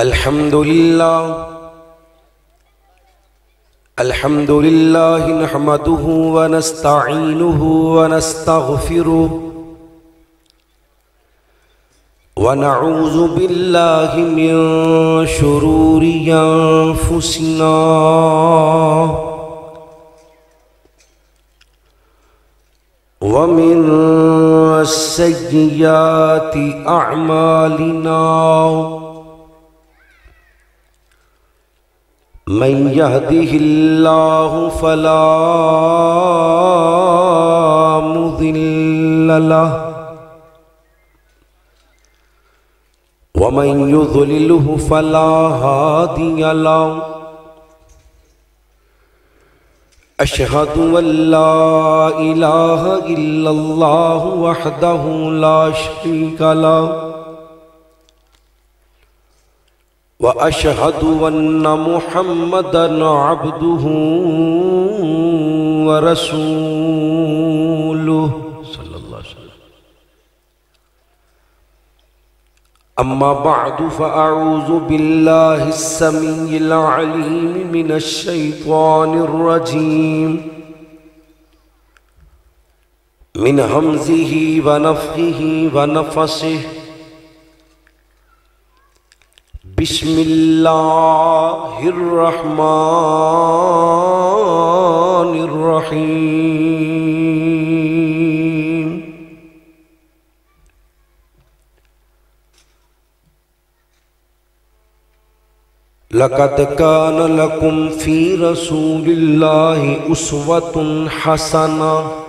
الحمد لله نحمده ونستعينه ونستغفره ونعوذ بالله من شرور أنفسنا ومن سيئات أعمالنا من يهده الله فلا مضل له ومن يضلله فلا هادي له أشهد أن لا إله إلا الله وحده لا شريك له وأشهد أن محمدًا عبده ورسوله صلى الله عليه وسلم. أما بعد فأعوذ بالله السميع العليم من الشيطان الرجيم من همزه ونفخه ونفسه. بسم الله الرحمن الرحيم. لقد كان لكم في رسول الله أسوة حسنة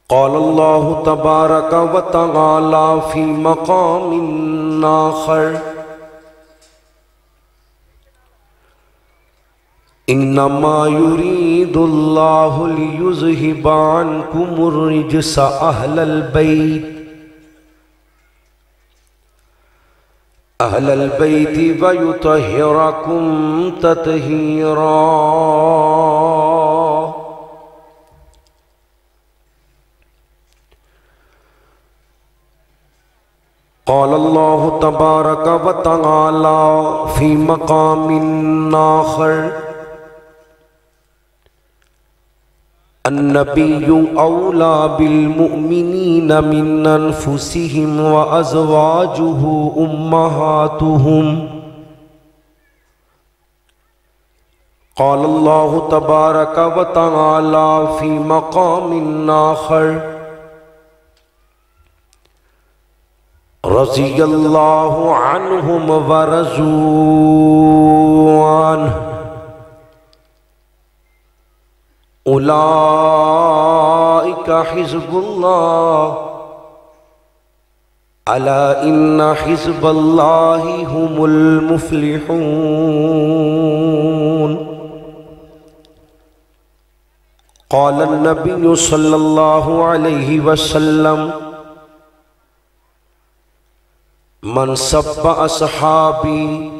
قال الله تبارك وتعالى في مقام آخر إنما يريد الله ليذهب عنكم الرجس أهل البيت ويطهركم تطهيرا. قال الله تبارك وتعالى في مقام آخر النبي أولى بالمؤمنين من أنفسهم وأزواجه أمهاتهم. قال الله تبارك وتعالى في مقام آخر رضي الله عنهم ورضوا عنه أولئك حزب الله ألا إن حزب الله هم المفلحون. قال النبي صلى الله عليه وسلم من سب أصحابي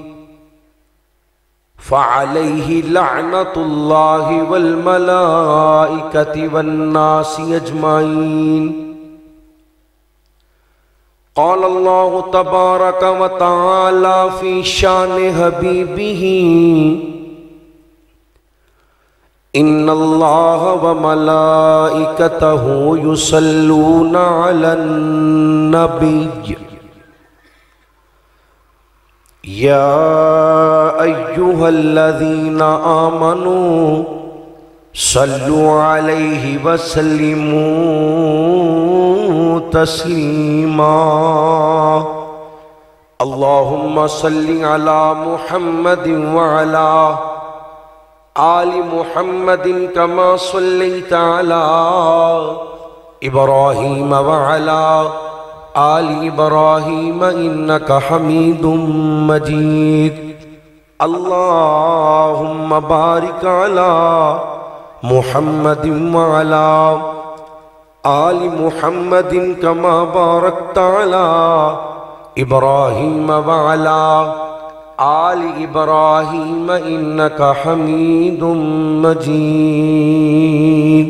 فعليه لعنة الله والملائكة والناس أجمعين. قال الله تبارك وتعالى في شان حبيبه إن الله وملائكته يصلون على النبي يا أيها الذين آمنوا صلوا عليه وسلموا تسليما. اللهم صل على محمد وعلى آل محمد كما صليت على إبراهيم وعلى آل إبراهيم إنك حميد مجيد. اللهم بارك على محمد وعلى آل محمد كما باركت على إبراهيم وعلى آل إبراهيم إنك حميد مجيد.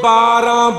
12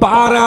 12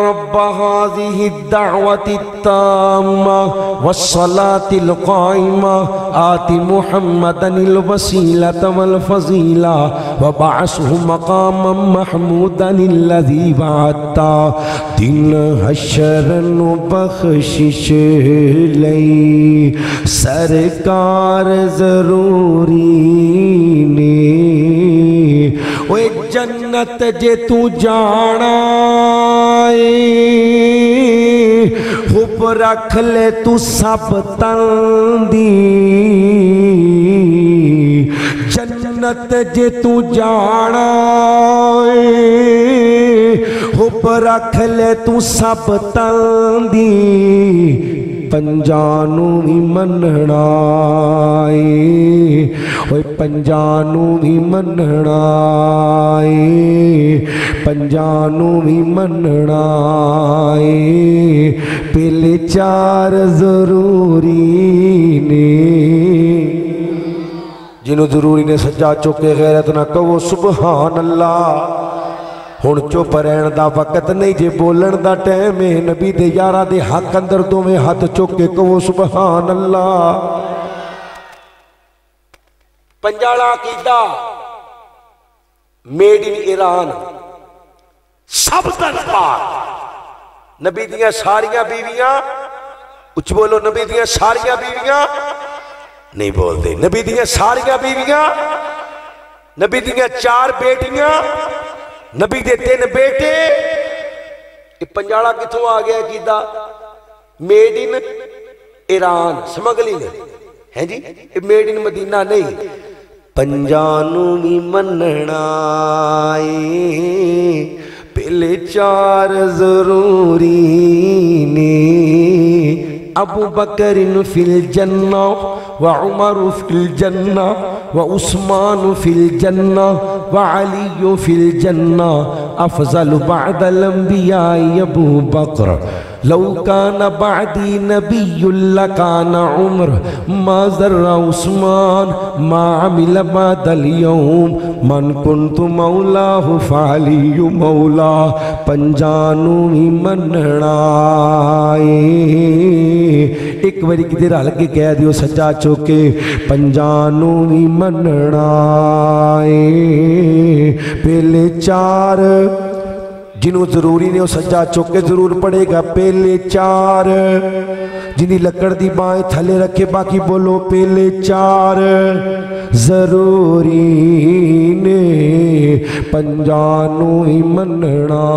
رب هذه الدعوة التامة والصلاة القائمة آت محمدا الوسيلة والفضيلة وبعثه مقاما محمودا الذي وعدته دل حشر بخشش لئی سرکار ضروری نے اوے جنت جے تو جانا خوب رکھ لے تو سب تندی جنت جے تو جانا خوب رکھ لے تو سب تندی پنجانو بھی مننا اوے پنجانو بھی مننا پنجانو بھی مننا پہلے چار ضروری نے جنہوں ضروری نے سجا چکے غیرت نہ کہو سبحان اللہ ہن چپ رہن دا وقت نہیں جے بولن دا ٹائم ہے نبی دے یارہ دے حق اندر دو میں ہاتھ چک کے کہو سبحان اللہ پنجاڑا عقیدہ میڈ ان ایران سب تر پاک نبی دیاں ساریاں بیویاں اچھ بولو نبی دیاں ساریاں بیویاں نہیں بول دے نبی دیاں ساریاں بیویاں نبی دیاں 4 بیٹیاں نبی دے 3 بیٹے یہ پنجاڑا کتوں آ گیا کیدا میڈ ان ایران سمگلنگ ہے جی یہ میڈ ان مدینہ نہیں پنجانو بھی مننا پہلے 4 ضروری نے ابو بکر فی الجنہ وعمر فی الجنہ وعثمان فی الجنہ وعلی فی الجنہ افضل بعد الانبیاء ابو بکر لو کان بعدی نبی لکان عمر ما ذر عثمان ما عمل بعد اليوم من کنت مولاہ فعلی مولا پنجانو ہی مننا ایک باری کی دیر حل کے کہہ دیو سجا چوکے پنجانو ہی مننا پہلے 4 جنہوں ضروری نے وہ سجا چوکے ضرور پڑے گا پہلے 4 جنہی لکڑ دی بائیں تھلے رکھے باقی بولو پہلے 4 ضروری نے پنجانو ہی مننا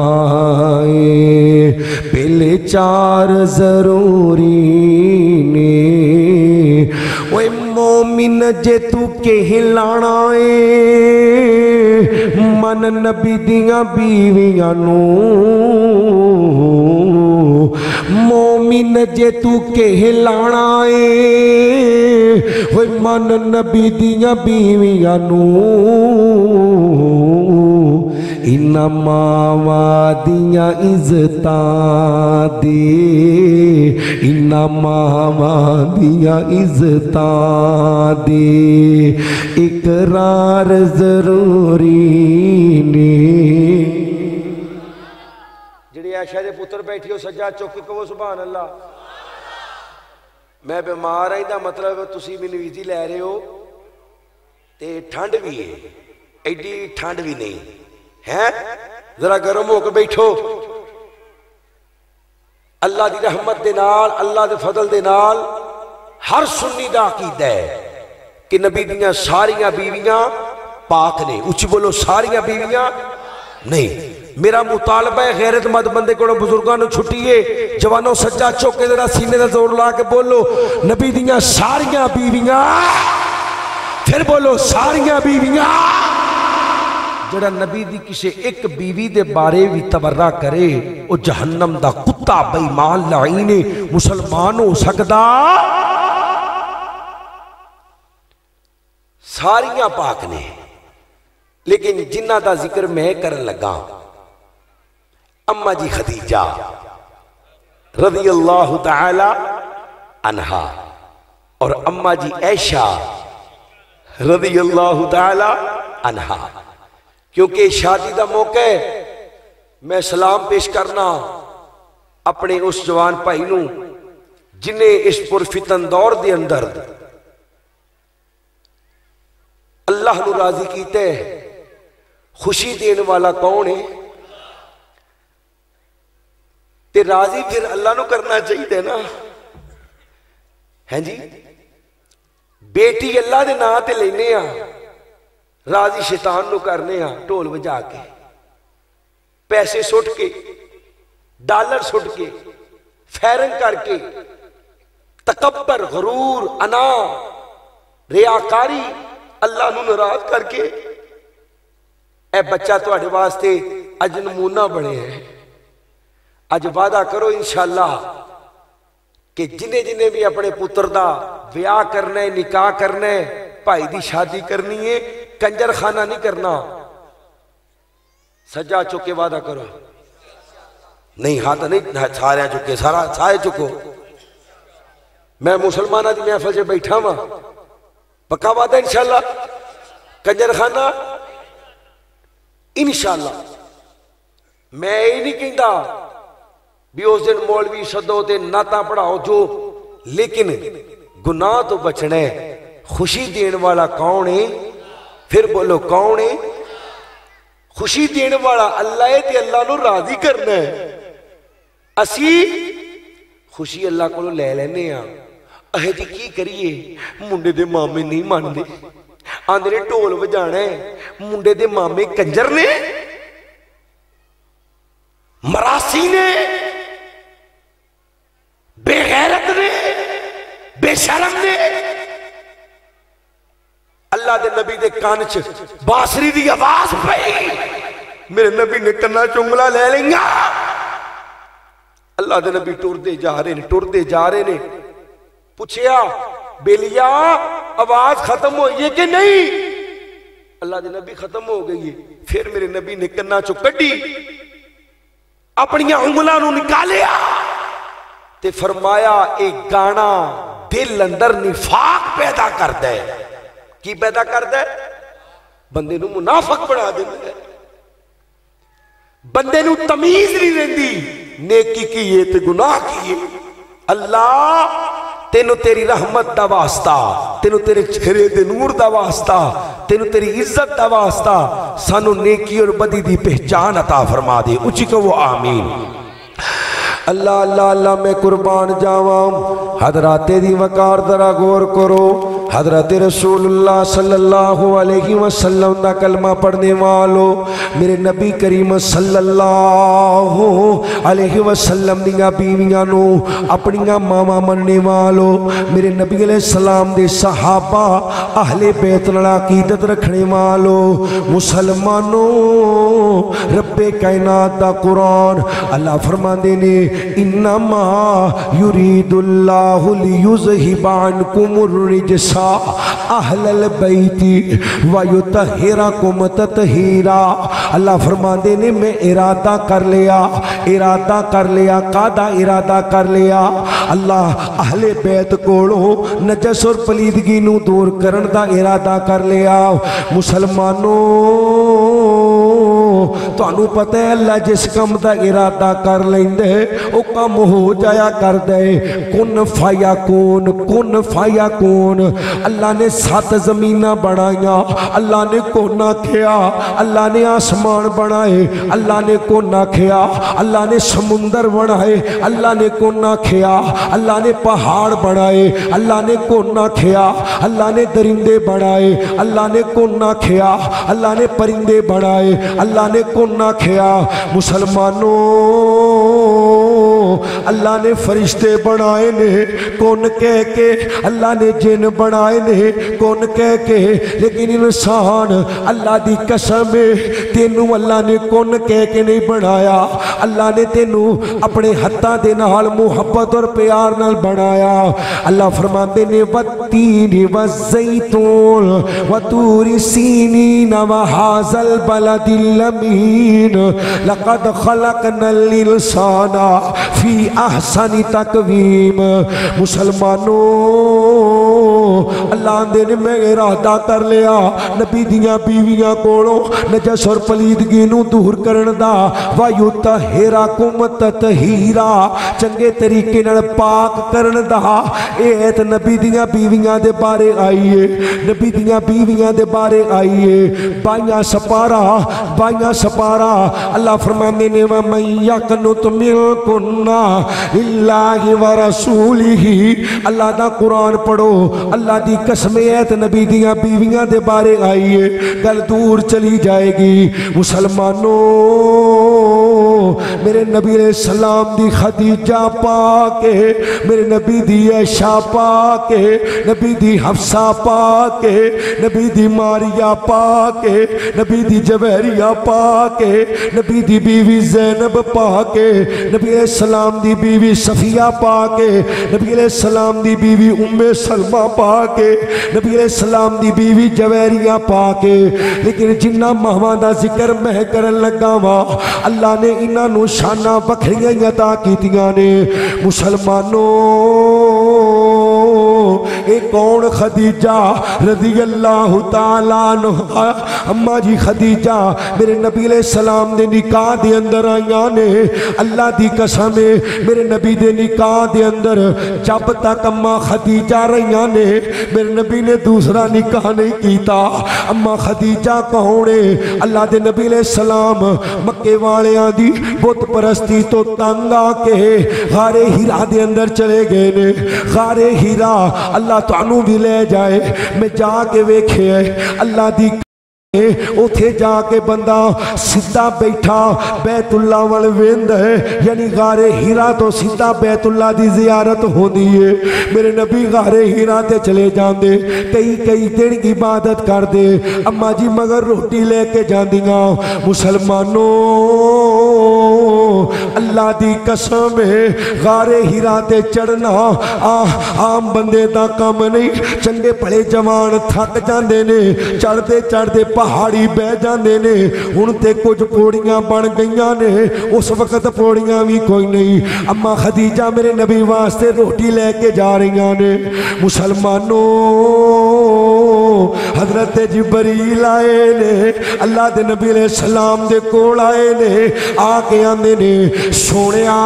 پہلے 4 ضروری نے اوے مومن جے تو کہلانا من نبی دیاں بیویاں نو مومن جے تو کہلانا ہوئے من نبی دیاں بیویاں نو انما وادیاں عزتاں دے انما وادیاں عزتاں دے اقرار ضروری نے جڑی عائشہ دے پتر بیٹھی ہو سجا چوک کے کہو سبحان اللہ میں بیمار آئی دا مطلب تسی بھی نویزی لے رہے ہو تے ٹھنڈ بھی ہے ایڈی ٹھنڈ بھی نہیں ہے ذرا گرم ہو کے بیٹھو اللہ دی رحمت دے نال اللہ دے فضل دے نال ہر سنی دا عقیدہ ہے کہ نبی دیاں ساریاں بیویاں پاک نے اچھی بولو ساریاں بیویاں نہیں میرا مطالبہ ہے غیرت مند بندے کو بزرگانوں چھٹیے جوانوں سجا چوکے ذرا سینے دا زور لا کے بولو نبی دیاں ساریاں بیویاں پھر بولو ساریاں بیویاں جڑا نبی دی کسے ایک بیوی دے بارے بھی تبرہ کرے او جہنم دا کتا بے ایمان لعینے مسلمان ہو سکدا ساریاں پاک نے لیکن جنہ دا ذکر میں کرن لگا اماں جی خدیجہ رضی اللہ تعالی عنہا اور اماں جی عائشہ رضی اللہ تعالی عنہا کیونکہ شادی دا موقع ہے میں سلام پیش کرنا اپنے اس جوان بھائی نو جنہیں اس پرفتن دور دے اندر اللہ نو راضی کیتے خوشی دین والا کون ہے؟ تے راضی پھر اللہ نو کرنا چاہیے نا، ہیں جی؟ بیٹی اللہ دے نام تے لینے ہاں، راضی شیطان نو کرنے ہاں ڈھول بجا کے، پیسے سٹ کے، ڈالر سٹ کے، فیرنگ کر کے، تکبر، غرور، انا، ریاکاری، اللہ نو ناراض کر کے۔ اے بچہ تواڈے واسطے اج نمونہ بنے ہیں۔ اج وعدہ کرو انشاءاللہ کہ جنہیں جنہیں بھی اپنے پتر دا بیاہ کرنا ہے، نکاح کرنا ہے، بھائی دی شادی کرنی ہے، کنجر خانہ نہیں کرنا۔ سجا چکے وعدہ کرو، نہیں ہاتھ نہیں سارے چکے، سارے چکو۔ میں مسلمانہ دی محفل سے بیٹھا ہاں، پکا وعدہ انشاءاللہ کنجر خانہ انشاءاللہ۔ میں یہ نہیں کہتا بھی اس دن مولوی سدو تے نعتاں پڑھاؤ جو، لیکن گناہ تو بچنا ہے۔ خوشی دین والا کون ہے؟ پھر بولو کون ہے؟ خوشی دین والا اللہ ہے تے اللہ نو راضی کرنا ہے۔ اسی خوشی اللہ کو لے لینے ہاں، اہے جی کی کریے؟ منڈے دے مامے نہیں مان دے، آندے نے ڈھول بجانا ہے، منڈے دے مامے کنجر نے، مراسی نے، بے غیرت نے، بے شرم نے۔ اللہ دے نبی دے کان چ باسری دی آواز پئی، میرے نبی نے کنا چنگلا لے لیں گا۔ اللہ دے نبی ٹردے جا رہے نے، پوچھیا بیلیا آواز ختم ہوئی ہے کہ نہیں؟ اللہ دے نبی ختم ہو گئی ہے۔ پھر میرے نبی نے کنا چو کڈی، اپنی انگلاں نو نکالیا تے فرمایا ایک گانا دل اندر نفاق پیدا کردا ہے۔ کی پیدا کردا ہے؟ بندے نو منافق بنا دیندا ہے، بندے نو تمیز نہیں رہندی، نیکی کیے تے گناہ کیے۔ اللہ تینو تیری رحمت دا واسطہ، تینو تیرے چہرے دے نور دا واسطہ، تینو تیری عزت دا واسطہ سانو نیکی اور بدی دی پہچان عطا فرما دے۔ اچھی کہ وہ آمین۔ اللہ اللہ اللہ میں قربان جاواں، حضرات دی وقار ذرا غور کرو۔ حضرت رسول اللہ صلی اللہ علیہ وسلم دا کلمہ پڑھنے والو، میرے نبی کریم صلی اللہ علیہ وسلم دیاں بیویاں نو اپنیاں ماما مننے والو، میرے نبی علیہ السلام دے صحابہ اہل بیت نال عقیدت رکھنے والو، مسلمانوں، رب کائنات دا قرآن اللہ فرماندے نے انما یرید اللہ لیذہب عنکم الرجس اہل البیت ویطہرکم تطہیرا۔ اللہ فرماندے نے میں ارادہ کر لیا، قادہ ارادہ کر لیا، اللہ اہل بیت کولوں نجس اور پلیدگی نو دور کرن دا ارادہ کر لیا۔ مسلمانوں تو انو پتہ ہے اللہ جس کم دا ارادہ کر لیندے او کم ہو جایا کر دے۔ کن فایا کون۔ اللہ نے 7 زمینہ بنایا، اللہ نے کونا کھیا، اللہ نے آسمان بنائے، اللہ نے کونا کھیا، اللہ نے سمندر بنائے، اللہ نے کونا کھیا، اللہ نے پہاڑ بنائے، اللہ نے کونا کھیا، اللہ نے درندے بنائے، اللہ نے کونا کھیا، اللہ نے پرندے بنائے، اللہ نے کونا کھیا۔ مسلمانوں اللہ نے فرشتے بنائے نے کون کہہ کے، اللہ نے جن بنائے نے کون کہہ کے، لیکن انسان اللہ دی قسم تینوں اللہ نے کون کہہ کے نہیں بنایا۔ اللہ نے تینوں اپنے ہتھاں دے نال محبت اور پیار نال بنایا۔ اللہ فرماتے نے والتین والزیتون وطور سینین وہذا البلد الامین لقد خلقنا الانسان فی احسن تقویم۔ مسلمانوں اللہ آندے نے میں ارادہ کر لیا نبی دیاں بیویاں کولوں نجس اور پلیدگی نو دور کرن دا وَيُطَهِّرَكُمْ تَطْهِيرًا چنگے طریقے نال پاک کرن دا ایت نبی دیاں بیویاں دے بارے آئیے نبی دیاں بیویاں دے بارے آئیے بائیاں سپارا اللہ فرمانے نے وَمَنْ يَقْنُتْ مِنْكُنَّ لِلَّهِ وَرَسُولِهِ اللہ دا قرآن پڑھو اللہ دی قسم ایت نبی دیاں بیویاں دے بارے آئیے گل دور چلی جائے گی مسلمانوں میرے نبی علیہ السلام دی خدیجہ پاکے میرے نبی دی عائشہ پاکے نبی دی حفصہ پاکے نبی دی ماریہ پاکے نبی دی جویریہ پاکے نبی دی بیوی زینب پاکے نبی علیہ السلام دی بیوی صفیہ پاکے نبی علیہ السلام دی بیوی ام سلمہ پاکے نبی علیہ السلام دی بیوی جویریہ پاکے لیکن جنہ مہمان دا ذکر میں کرن لگا وا اللہ نے انہاں نو شانہ بکھریاں عطا کیتیاں نے مسلمانوں ایک کون خدیجہ رضی اللہ تعالیٰ عنہ اماں جی خدیجہ میرے نبی علیہ السلام دے نکاح دے اندر آئیاں نے اللہ دی قسم میرے نبی دے نکاح دے اندر جب تک اماں خدیجہ رہیاں نے میرے نبی نے دوسرا نکاح نہیں کیتا اماں خدیجہ کہونے اللہ دے نبی علیہ السلام مکے والیاں دی بت پرستی تو تنگ آ کے غار ہیرا دے اندر چلے گئے نے غار ہیرا اللہ تعنو بھی لے جائے میں جا کے ویکھے اللہ دی اوتھے جا کے بندہ سدھا بیٹھا بیت اللہ والویند ہے یعنی غار ہیرا تو سدھا بیت اللہ دی زیارت ہو دیئے میرے نبی غار ہیرا تے چلے جان دے کئی دن کی عبادت کر دے اماں جی مگر روٹی لے کے جان دیاں مسلمانوں اللہ دی قسم ہے غار ہیرا تے چڑھنا عام بندے دا کام نہیں چنگے پڑے جوان تھک جاندے نے چڑھتے پہاڑی بہ جاندے نے ہن تے کچھ پوڑیاں بن گئیاں نے اس وقت پوڑیاں بھی کوئی نہیں اماں خدیجہ میرے نبی واسطے روٹی لے کے جا رہیاں نے مسلمانوں حضرت جبریل آئے نے اللہ دے نبی علیہ السلام دے کول آئے نے آ کے آندے نے سونیا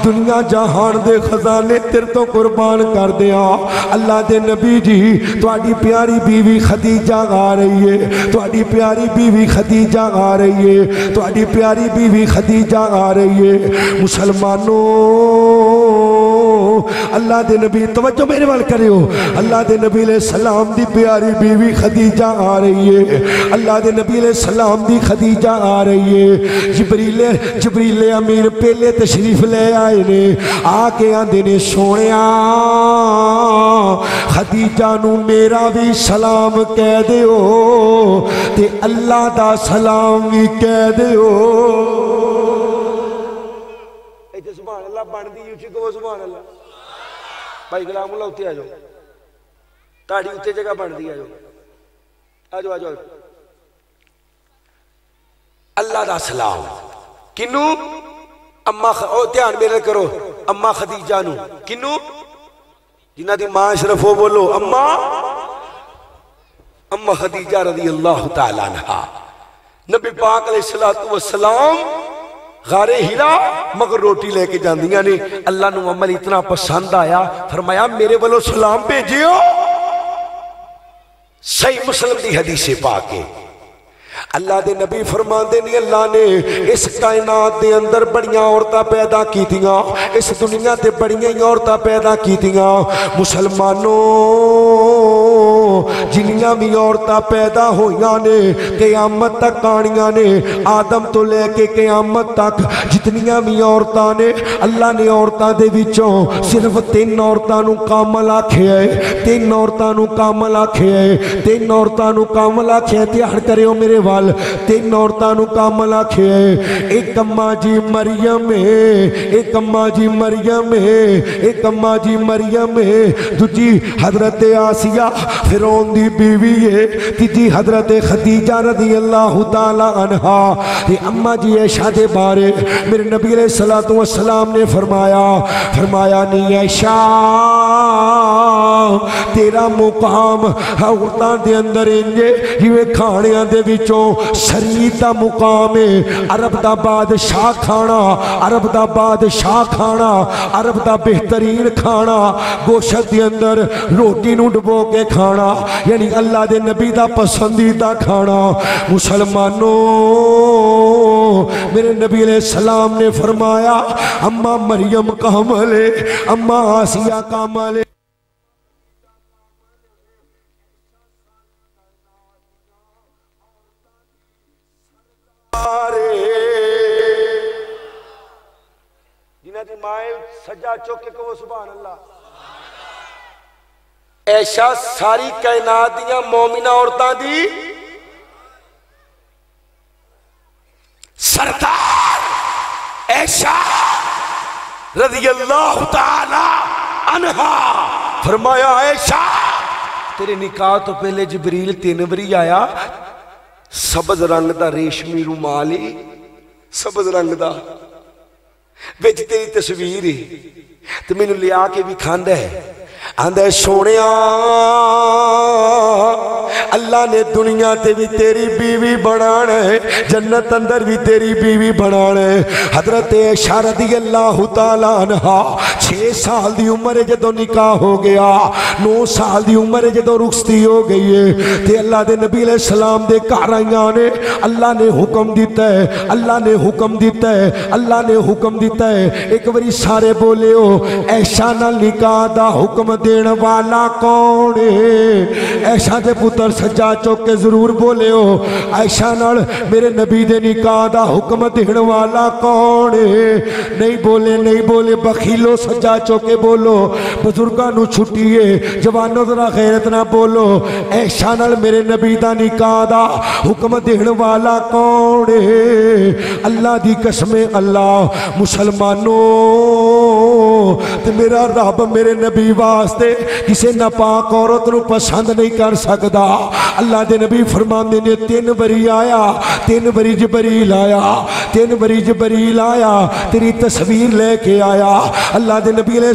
دنیا جہان دے خزانے تیر تو قربان کر دیا اللہ دے نبی جی تواڈی پیاری بیوی خدیجہ آ رہی ہے تواڈی پیاری بیوی خدیجہ آ رہی ہے تواڈی پیاری بیوی خدیجہ آ رہی ہے مسلمانوں اللہ دے نبی توجہ میرے وال کرے ہو اللہ دے نبی علیہ السلام دی پیاری بیوی خدیجہ آ رہی ہے اللہ دے نبی علیہ السلام دی خدیجہ آ رہی ہے جبریل امین پہلے تشریف لے آئے نے آ کے آندے نے سونیا خدیجہ نو میرا بھی سلام کہہ دیو تے اللہ دا سلام بھی کہہ دیو سبحان اللہ بن دی یوچی کو سبحان اللہ بھائی غلام اللہ اتے آجو تاڑی اتے جگہ بن دی آجو اللہ دا سلام کنو اممہ دھیان میرے کرو اممہ خدیجہ نو کنو جنہ دی ماں اشرف ہو بولو اممہ خدیجہ رضی اللہ تعالیٰ عنہ نبی پاک علیہ السلام غار ہیرا مگر روٹی لے کے جان دیا نے اللہ نو عمل اتنا پسند آیا فرمایا میرے والو سلام بھیجیو صحیح مسلم دی حدیث پاکے اللہ دے نبی فرمان دے نہیں اللہ نے اس کائنات دے اندر بڑیاں عورتاں پیدا کی تیاں اس دنیا دے بڑیاں عورتاں پیدا کی تیاں مسلمانوں جنیاں بھی عورتاں پیدا ہویاں نے قیامت تک آنیاں نے آدم تو لے کے قیامت تک جتنیاں بھی عورتاں نے اللہ نے عورتاں دے وچوں صرف 3 عورتاں نو کامل آکھے ہے 3 عورتاں نو کامل آکھے ہے 3 عورتاں نو کامل آکھے ہے تیار کرے ہو میرے 3 عورتاں نو کامل آکھے ہے ایک اماں جی مریم ہے ایک اماں جی مریم ہے ایک اماں جی مریم ہے دوجی حضرت آسیہ فرعون دی بیوی ہے تیجی حضرت خدیجہ رضی اللہ تعالی عنہ یہ اما جی عائشہ دے بارے میرے نبی علیہ السلام نے فرمایا نہیں عائشہ تیرا مقام عورتاں دے اندر انجے جویں کھانیاں دے وچوں شریعت دا مقام ہے عرب دا بادشاہ کھانا عرب دا بادشاہ کھانا عرب دا بہترین کھانا گوشت دے اندر روٹی نو ڈبو کے کھانا یعنی اللہ دے نبی دا پسندیدہ کھانا مسلمانوں میرے نبی علیہ السلام نے فرمایا اما مریم کامل ہے اما آسیہ کامل ہے جنہ دی مائیں سجا چوکے کو سبحان اللہ عائشہ ساری کائنات دیاں مومنہ عورتاں دی سردار عائشہ رضی اللہ تعالی عنہا فرمایا عائشہ تیرے نکاح تو پہلے جبریل 3 باری آیا سبز رنگ دا ریشمی رومالی سبز رنگ دا بچ تیری تصویر ہے تو میں نے لیا کے بھی کھاندہ ہے آندھے سونیا اللہ نے دنیا تے بھی تیری بیوی بنانا ہے جنت اندر بھی تیری بیوی بنانا ہے حضرت عائشہ رضی اللہ تعالیٰ عنہ 6 سال دی عمر جدو نکاح ہو گیا 9 سال دی عمر جدو رخصتی ہو گئی ہے تے اللہ دے نبی علیہ السلام دے کارائیاں نے اللہ نے حکم دیتا ہے اللہ نے حکم دیتا ہے اللہ نے حکم دیتا ہے ایک باری سارے بولے ہو عائشہ نال نکاح دا حکم دین والا کون ہے عائشہ دے پتر سجا چوکے ضرور بولے ہو عائشہ نال میرے نبی دے نکاح دا حکم دین والا کون ہے نہیں بولے بخیلو سجا چوکے بولو بزرگاں نو چھٹیے جوانوں ذرا غیرت نہ بولو عائشہ نال میرے نبی دا نکاح دا حکم دین والا کون ہے اللہ دی قسم اللہ مسلمانوں تے میرا رب میرے نبی واسطے کسے ناپاک عورت نو پسند نہیں کر سکدا اللہ دے نبی فرماندے نے 3 باری آیا 3 باری جبریل آیا 3 باری جبریل آیا تیری تصویر لے کے آیا اللہ دے نبی علیہ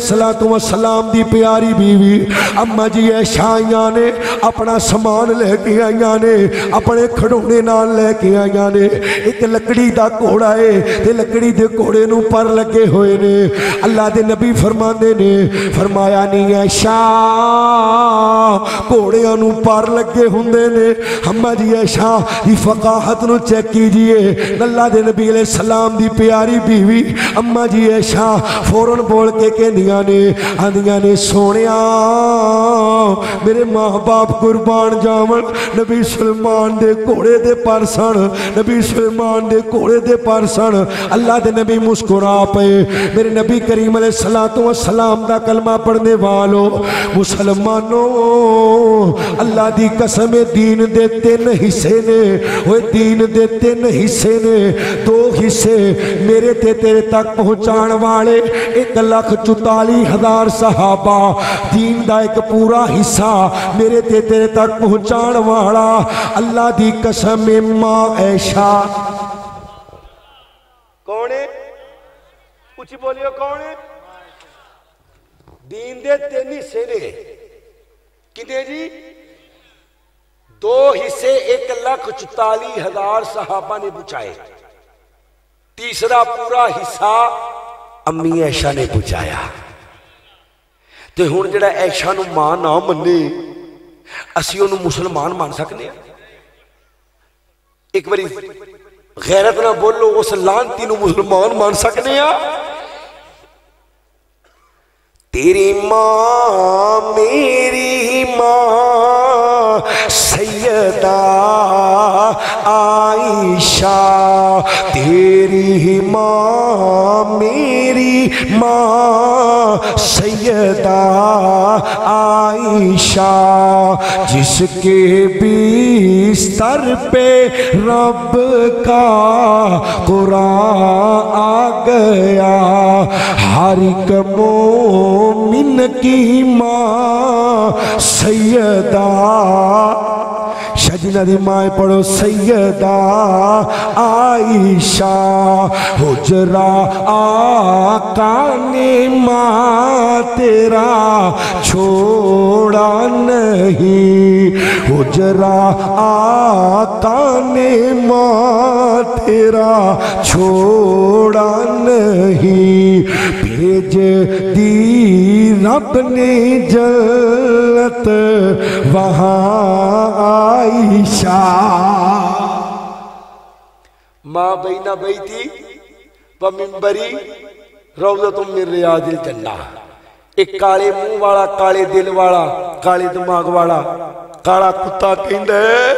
السلام دی پیاری بیوی اما جی عائشہ آئیاں نے اپنا سامان لے کے آئیاں نے اپنے کھڑونے نال لے کے آئیاں نے ایک لکڑی دا گھوڑا ہے تے لکڑی دے گھوڑے نو پر لگے ہوئے نے اللہ دے نبی فرماندے نے فرمایا نہیں عائشہ گھوڑیاں نو پر لگے ہوندے نے اما جی عائشہ دی فقاہت نو چیک کیجئے اللہ دے نبی علیہ السلام دی پیاری بیوی اما جی عائشہ فوراں بول کے کہندیاں نے آندیاں نے سونیا میرے ماں باپ قربان جاون نبی سلمان دے گھوڑے دے پر سن نبی سلمان دے گھوڑے دے پر سن اللہ دے نبی مسکرا پئے میرے نبی کریم علیہ السلام دا کلمہ پڑھنے والو مسلمانوں اللہ دی قسم دین دے 3 حصے نے وہ دین دے 3 حصے نے 2 حصے میرے تے تیرے تک پہنچان والے 1,44,000 صحابہ دین دا ایک پورا حصہ میرے تے تیرے تک پہنچان والا اللہ دی قسم ماں عائشہ کون ہے کچھ بولیو کون ہے دین دے 3 حصے نے کتنے جی 2 حصے 1,44,000 صحابہ نے پہنچائے تیسرا پورا حصہ امی عائشہ نے پہنچایا تو ہن جڑا عائشہ نو ماں نہ منے اسی انہوں مسلمان مان سکنے ایک باری غیرت نہ بولو اس لانتی نو مسلمان مان سکنے تیری ماں میری ماں سیدہ عائشہ تیری ماں میری ماں سیدہ عائشہ جس کے بستر پہ رب کا قرآن آ گیا ہر ایک مومن کی ماں سیدہ شجنہ دی ماں پڑھو سیدہ عائشہ حجرہ آقا نے ماں تیرا چھوڑا نہیں حجرہ آقا نے ماں تیرا چھوڑا نہیں بھیج دی رب نے جنت وہاں عائشہ ماں بین بیتی و منبری روضۃ من ریاض الجنہ ایک کالے منہ والا کالے دل والا کالے دماغ والا کالا کتا کہندا ہے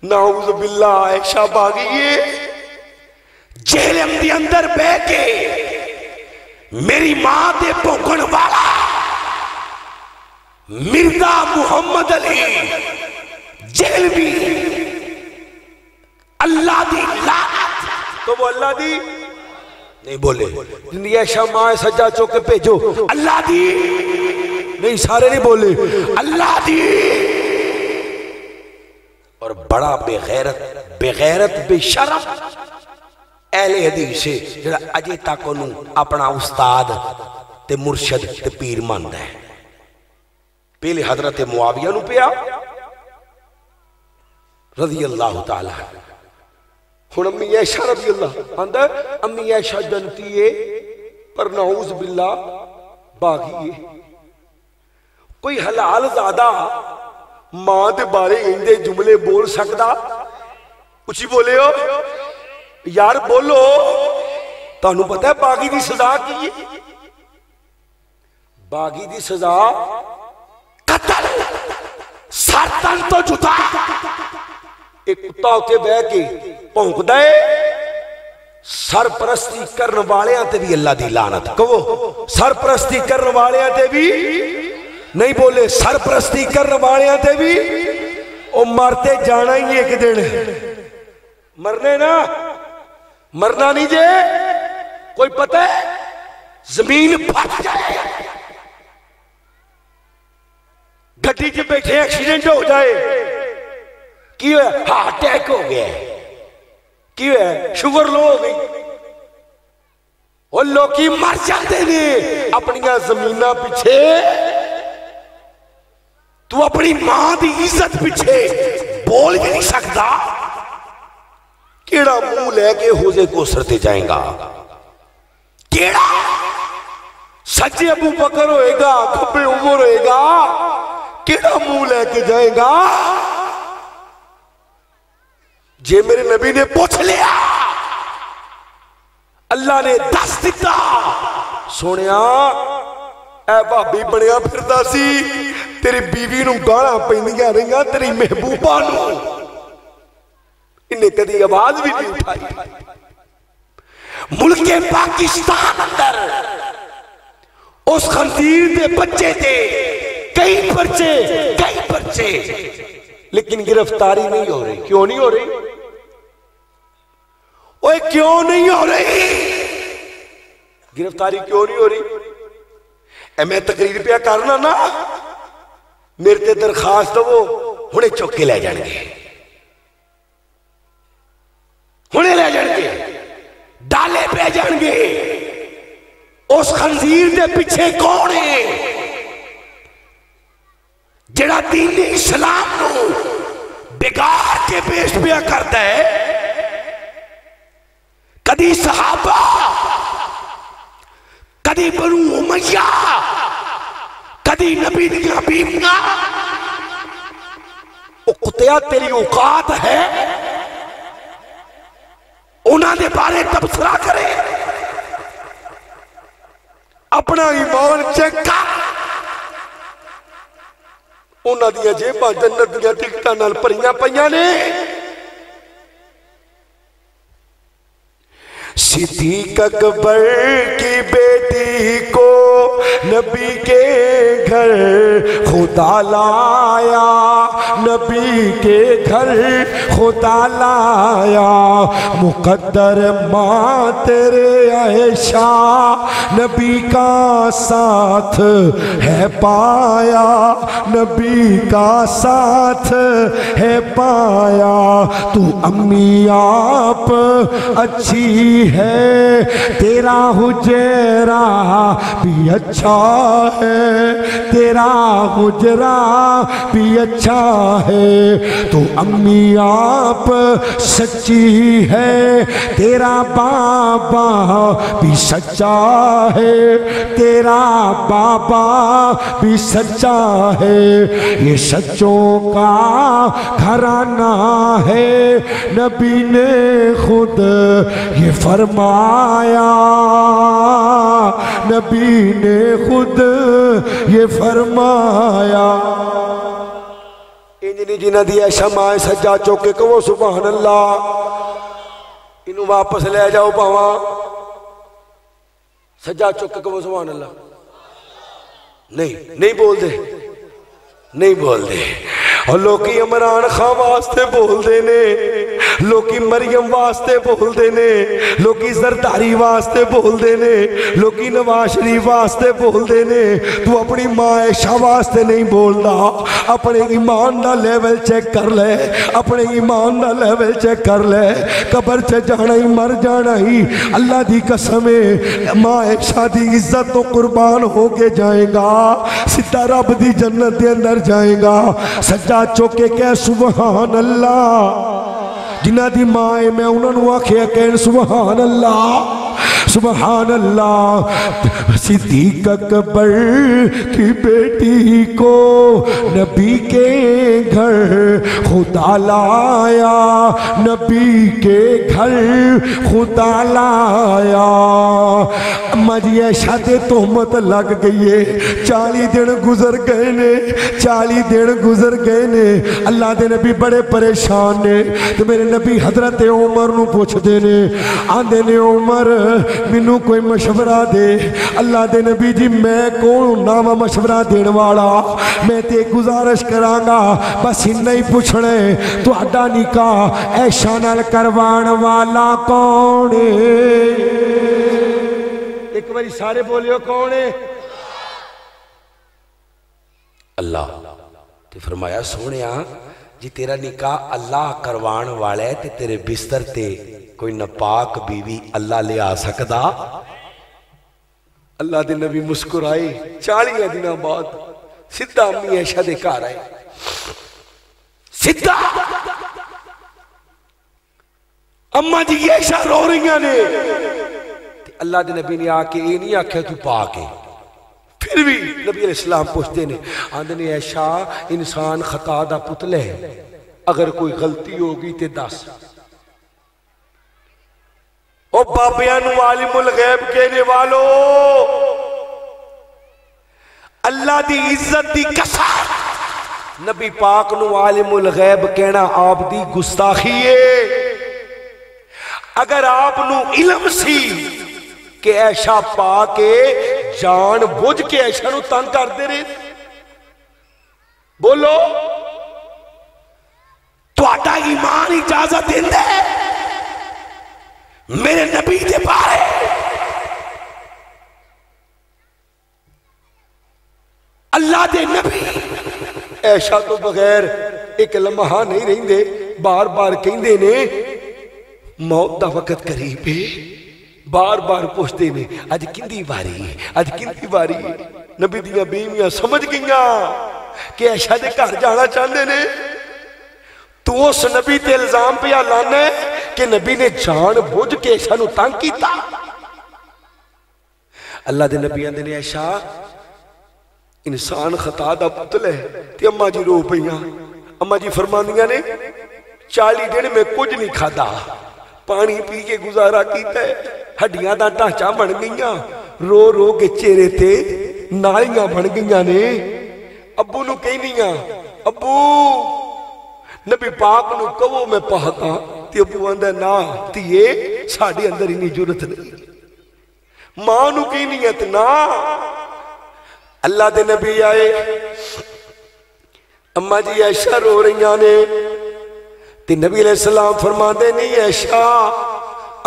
نعوذ باللہ عائشہ باغیے جہلم دی اندر بہ کے میری ماں دے پوکھن والا مرزا محمد علی جیل بھی اللہ دی لعنت تو وہ اللہ دی نہیں بولے زندگی عائشہ ماں سجا چوکے بھیجو اللہ دی نہیں سارے نہیں بولے اللہ دی اور بڑا بے غیرت بے شرم اہل حدیث سے جڑا اجے تک انہوں اپنا استاد تے مرشد تے پیر ماندا ہے پہلے حضرت معاویہ نو پیا رضی اللہ تعالی ہن امی عائشہ رضی اللہ آندا امی عائشہ جنتی ہے پر نعوذ باللہ باغی ہے کوئی حلال زادہ ماں دے بارے اندے جملے بول سکدا کچھ ہی بولے ہو یار بولو تانوں پتہ ہے باغی دی سزا کی ہے باغی دی سزا قتل سرطن تو جتا ایک کتا ہوتے بہ کے پونک دے سرپرستی کرن والیاں تے بھی اللہ دی لعنت کہو سرپرستی کرن والیاں تے بھی نہیں بولے سرپرستی کرن والیاں تے بھی او مرتے جانا ہی ایک دن مرنے نا مرنا نہیں جے کوئی پتہ ہے زمین پھٹ جائے گھٹی جب بیٹھے ایکسیڈنٹ ہو جائے کیوں ہے ہارٹ اٹیک ہو گیا ہے کیوں ہے شوگر لو ہو گئی اور لوگی مر جاتے نے اپنی زمینہ پیچھے تو اپنی ماں دی عزت پیچھے بول بھی نہیں سکتا کیڑا منہ لے کے حوضے کو سرتے جائیں گا کیڑا سچے ابو بکر ہوئے گا کھپے عمر ہوئے گا کیڑا منہ لے کے جائیں گا جے میرے نبی نے پوچھ لیا اللہ نے دس دیتا سونیا اے بھابی بنیا پھردا سی تیری بیوی نو گالاں پیندیاں رہیاں تیری محبوبہ نو انہیں کدی آواز بھی نہیں اٹھائی ملک پاکستان اندر اس خنزیر دے بچے تھے کئی پرچے لیکن گرفتاری نہیں ہو رہی کیوں نہیں ہو رہی اوہ کیوں نہیں ہو رہی گرفتاری کیوں نہیں ہو رہی اے میں تقریر پہ کرنا نا میرے تے درخواست وہ ہنے چوک کے لے جان گے ہنے لے جان گے ڈالے پہ جان گے اس خنزیر دے پیچھے کون ہے جڑا دین اسلام نو بگاڑ کے پیش پیا کرتا ہے کدی صحابہ کدی بنو امیہ کدی نبی دیا بیویاں وہ کتیا تیری اوقات ہے انہاں دے بارے تبصرہ کرے اپنا ایمان چیک کر انہاں دیا جیباں جنت دیا ٹکٹاں نال پریاں پیاں نے صدیق اکبر کی بیٹی کو نبی کے گھر خدا لایا نبی کے گھر خدا لایا، مقدر ماں تیرے عائشہ نبی کا ساتھ ہے پایا، نبی کا ساتھ ہے پایا، تو امی آپ اچھی ہے، تیرا حجرہ بھی اچھا ہے، تیرا حجرہ بھی اچھا ہے، تو امی آپ سچی ہے، تیرا بابا بھی سچا ہے، تیرا بابا بھی سچا ہے، یہ سچوں کا گھرانہ ہے، نبی نے خود یہ فرمایا، نبی نے خود یہ فرمایا۔ انجنی جنہ دی ایشا مائے سجا چوکے کہ وہ سبحان اللہ، انہوں واپس لے جاؤ پاواں، سجا چوکے کہ وہ سبحان اللہ، نہیں بول دے، نہیں بول دے۔ اور لوکی عمران خان واسطے بول دینے، لوکی مریم واسطے بول دینے، لوکی زرداری واسطے بول دینے، لوکی نواز شریف واسطے بول دینے، تو اپنی ماں عائشہ واسطے نہیں بولنا۔ اپنے ایمان دا لیول چیک کر لے، اپنے ایمان دا لیول چیک کر لے، قبر چے جانا ہی مر جانا ہی اللہ دی قسم ہے، ماں عائشہ دی عزت تو قربان ہو کے جائے گا، سدھا رب دی جنت دے اندر جائے گا۔ سجا چوکے کہ سبحان اللہ، جنہ دی ماں میں انہوں نے آکھیا کہ سبحان اللہ، سبحان اللہ۔ صدیق اکبر کی بیٹی کو نبی کے گھر خدا لایا، نبی کے گھر خدا لایا۔ اما جی عائشہ دے تہمت لگ گئی ہے، 40 دن گزر گئے نے، 40 دن گزر گئے نے، اللہ دے نبی بڑے پریشان نے، تو میرے نبی حضرت عمر نو پوچھ دے نے، آندے نے عمر منو کوئی مشورہ دے۔ اللہ دے نبی جی میں کون نام مشورہ دین والا، میں تے گزارش کرانگا بس ہی نہیں پوچھنے تو اڈا نکاح عائشہ نال کروان والا کون ہے؟ ایک باری سارے بولیو کون ہے؟ اللہ۔ تے فرمایا سونیا جی تیرا نکاح اللہ کروان والا ہے تے تیرے بستر تے کوئی نپاک بیوی اللہ لے آ سکدا؟ اللہ دے نبی مسکرائی، 40 دنوں بعد سدھا امی عائشہ دے گھر آئے، سدھا اما جی عائشہ رو رہی نے، اللہ دے نبی نے آ کے یہ نہیں آکھیا تو پاک ہے، پھر بھی نبی علیہ السلام پوچھتے نے، آندے نے عائشہ انسان خطا دا پتل ہے، اگر کوئی غلطی ہوگی تے دس۔ او بابیان عالم الغیب کہنے والو، اللہ دی عزت دی قسم، نبی پاک نو عالم الغیب کہنا آپ دی گستاخی ہے۔ اگر آپ نو علم سی کہ عائشہ پاک جان بوجھ کے عائشہ نو تنگ کر دے رہے، بولو تو آٹا ایمان اجازت دیندے میرے نبی دے بارے اللہ دے نبی عائشہ تو بغیر ایک لمحہ نہیں رہیں دے، بار بار کہیں دے نے موت دا وقت قریب ہے، بار بار پوچھتے نے آج کندی باری ہے، آج کندی باری ہے۔ نبی دیاں بیویاں سمجھ گئیاں کہ عائشہ دے گھر جانا چاہتے نے، تو اس نبی تے الزام پہ لانا ہے کہ نبی نے جان بوجھ کے عائشہ نو تنگ کیتا۔ اللہ دے نبی آندے نے عائشہ انسان خطا دا پتل ہے، تے اماں جی رو پئیاں، اماں جی فرماندیاں نے 40 دن میں کچھ نہیں کھادا، پانی پی کے گزارا کیتا ہے، ہڈیاں دا ڈھانچہ بن گئیاں، رو رو کے چہرے تے نالیاں بن گئیاں نے۔ ابو نو کہنیاں ابو نبی پاک نو کہو میں پاکاں، تے ابو آندہ نا تیے ساڑھے اندر انہی جرت نہیں، ماں نو کہنیاں تے نا۔ اللہ دے نبی آئے اما جی عائشہ رو رہی نے تے نبی علیہ السلام فرما دے نہیں عائشہ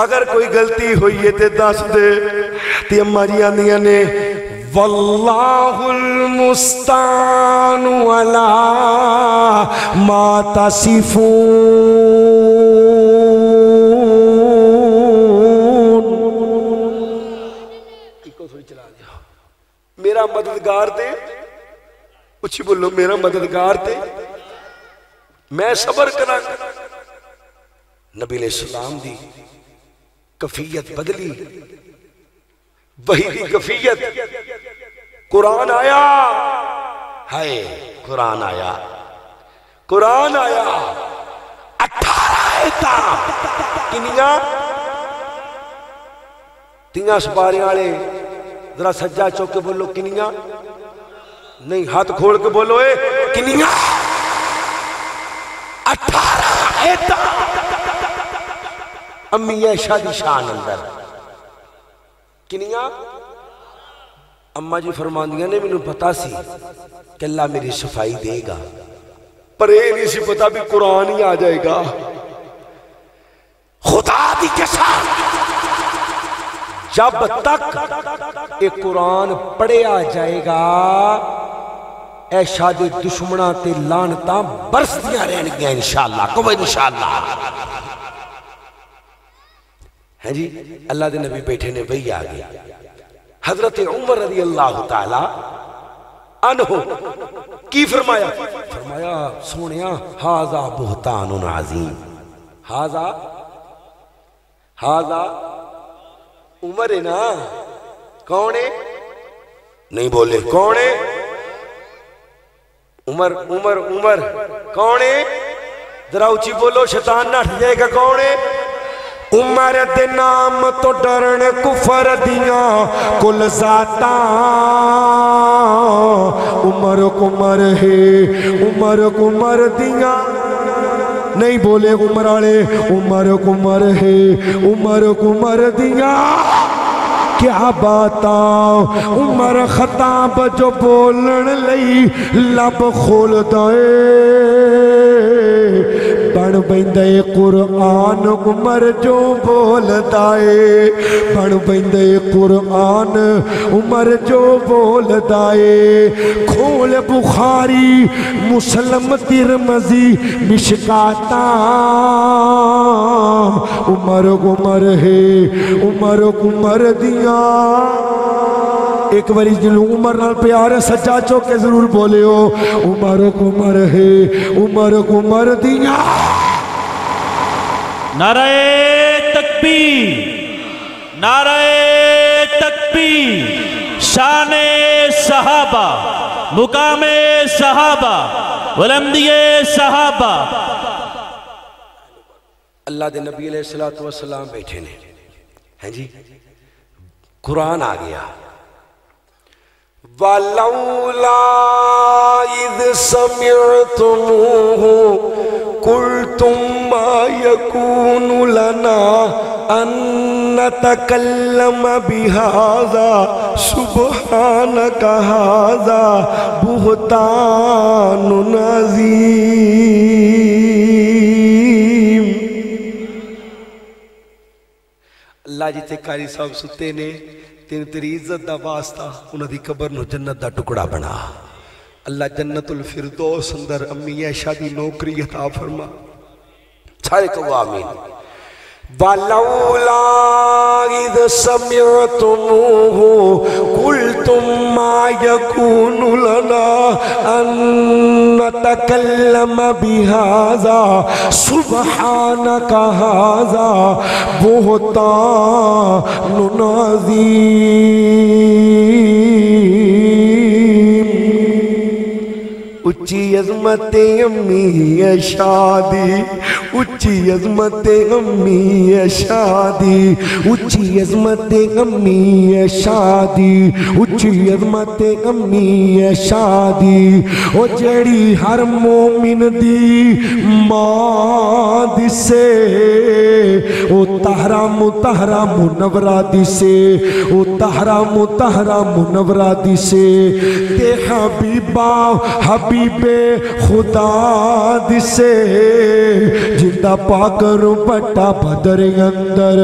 اگر کوئی غلطی ہوئی ہے تے دس دے تے اما جی آندیاں نے واللہ المستعان علی ما تصفون میرا مددگار دے اچھی بولو میرا مددگار دے میں صبر کرا نبی علیہ السلام دی کفیت بدلی وہی دی کفیت قرآن آیا ہائے قرآن آیا 18 آیتاں کنیاں تینیاں سپارے آلے ذرا سجا چوک کے بولو کنیاں نہیں ہاتھ کھوڑ کے بولو اے کنیاں 18 آیتاں امی عائشہ دی شان اندر کنیاں اماں جی فرماندیاں نے میں پتا سی کہ اللہ میری صفائی دے گا پر یہ نہیں سی پتا بھی قرآن ہی آ جائے گا خدا دی قسم جب تک ایک قرآن پڑھیا جائے گا عائشہ دے دشمناں تے لعنتاں برسدیاں رہن گیا انشاءاللہ کو انشاءاللہ ہے جی اللہ دے نبی بیٹھے نے وہی آگے حضرت عمر رضی اللہ تعالی عنہ کی فرمایا سونیا ہاذا بہتان عظیم ہاذا عمر ہے نا کون ہے نہیں بولے کون ہے عمر کون ہے ذرا اچھی بولو شیطان نہ ہٹ جائے گا کون ہے عمر دے نام تو ڈرن کفر دیاں کل ذاتاں عمر ہے عمر دیاں نہیں بولے عمر آلے عمر ہے عمر دیاں کیا باتاں عمر خطاب جو بولن لئی لب کھول دائے بن بیندے قرآن عمر جو بول دائے بن بیندے قرآن عمر جو بول دائے کھول بخاری مسلم ترمذی مشکاتاں عمر ہے عمر دیاں ایک باری جنہوں عمر نال پیار سجا چوکے ضرور بولے ہو عمر ہے عمر دیاں نعرہ تکبیر شان صحابہ مقام صحابہ ولمدیے صحابہ اللہ دے نبی علیہ السلام بیٹھے نے ہیں جی قرآن آ گیا وَلَوْلَا إِذْ سَمِعْتُمُوهُ قُلْتُمْ مَا يَكُونُ لَنَا أَن نَتَكَلَّمَ بِهَذَا سُبْحَانَكَ هَذَا بُهْتَانٌ عَظِيمٌ اللہ جی تے قاری صاحب ستے نے تیری عزت دا واسطہ انہاں دی قبر نو جنت دا ٹکڑا بنا اللہ جنت الفردوس اندر امی عائشہ دی نوکری عطا فرما سارے کو آمین وَلَوْلَا إِذْ سَمِعْتُمُوهُ قُلْتُمْ مَا يَكُونُ لَنَا أَن نَتَكَلَّمَ بِهَذَا سُبْحَانَكَ هَذَا بُهْتَانٌ عَظِيمٌ اچھی عظمت امی عائشہ دی اچھی عظمت امی شادی اچھی عظمت امی شادی اچھی عظمت امی شادی او جیڑی ہر مومن دی ماں دسے او طہرہ مطہرہ منورہ دسے او طہرہ مطہرہ منورہ دسے تے حبیبہ حبیب خدا دسے جندہ پاکروں بٹا بدر اندر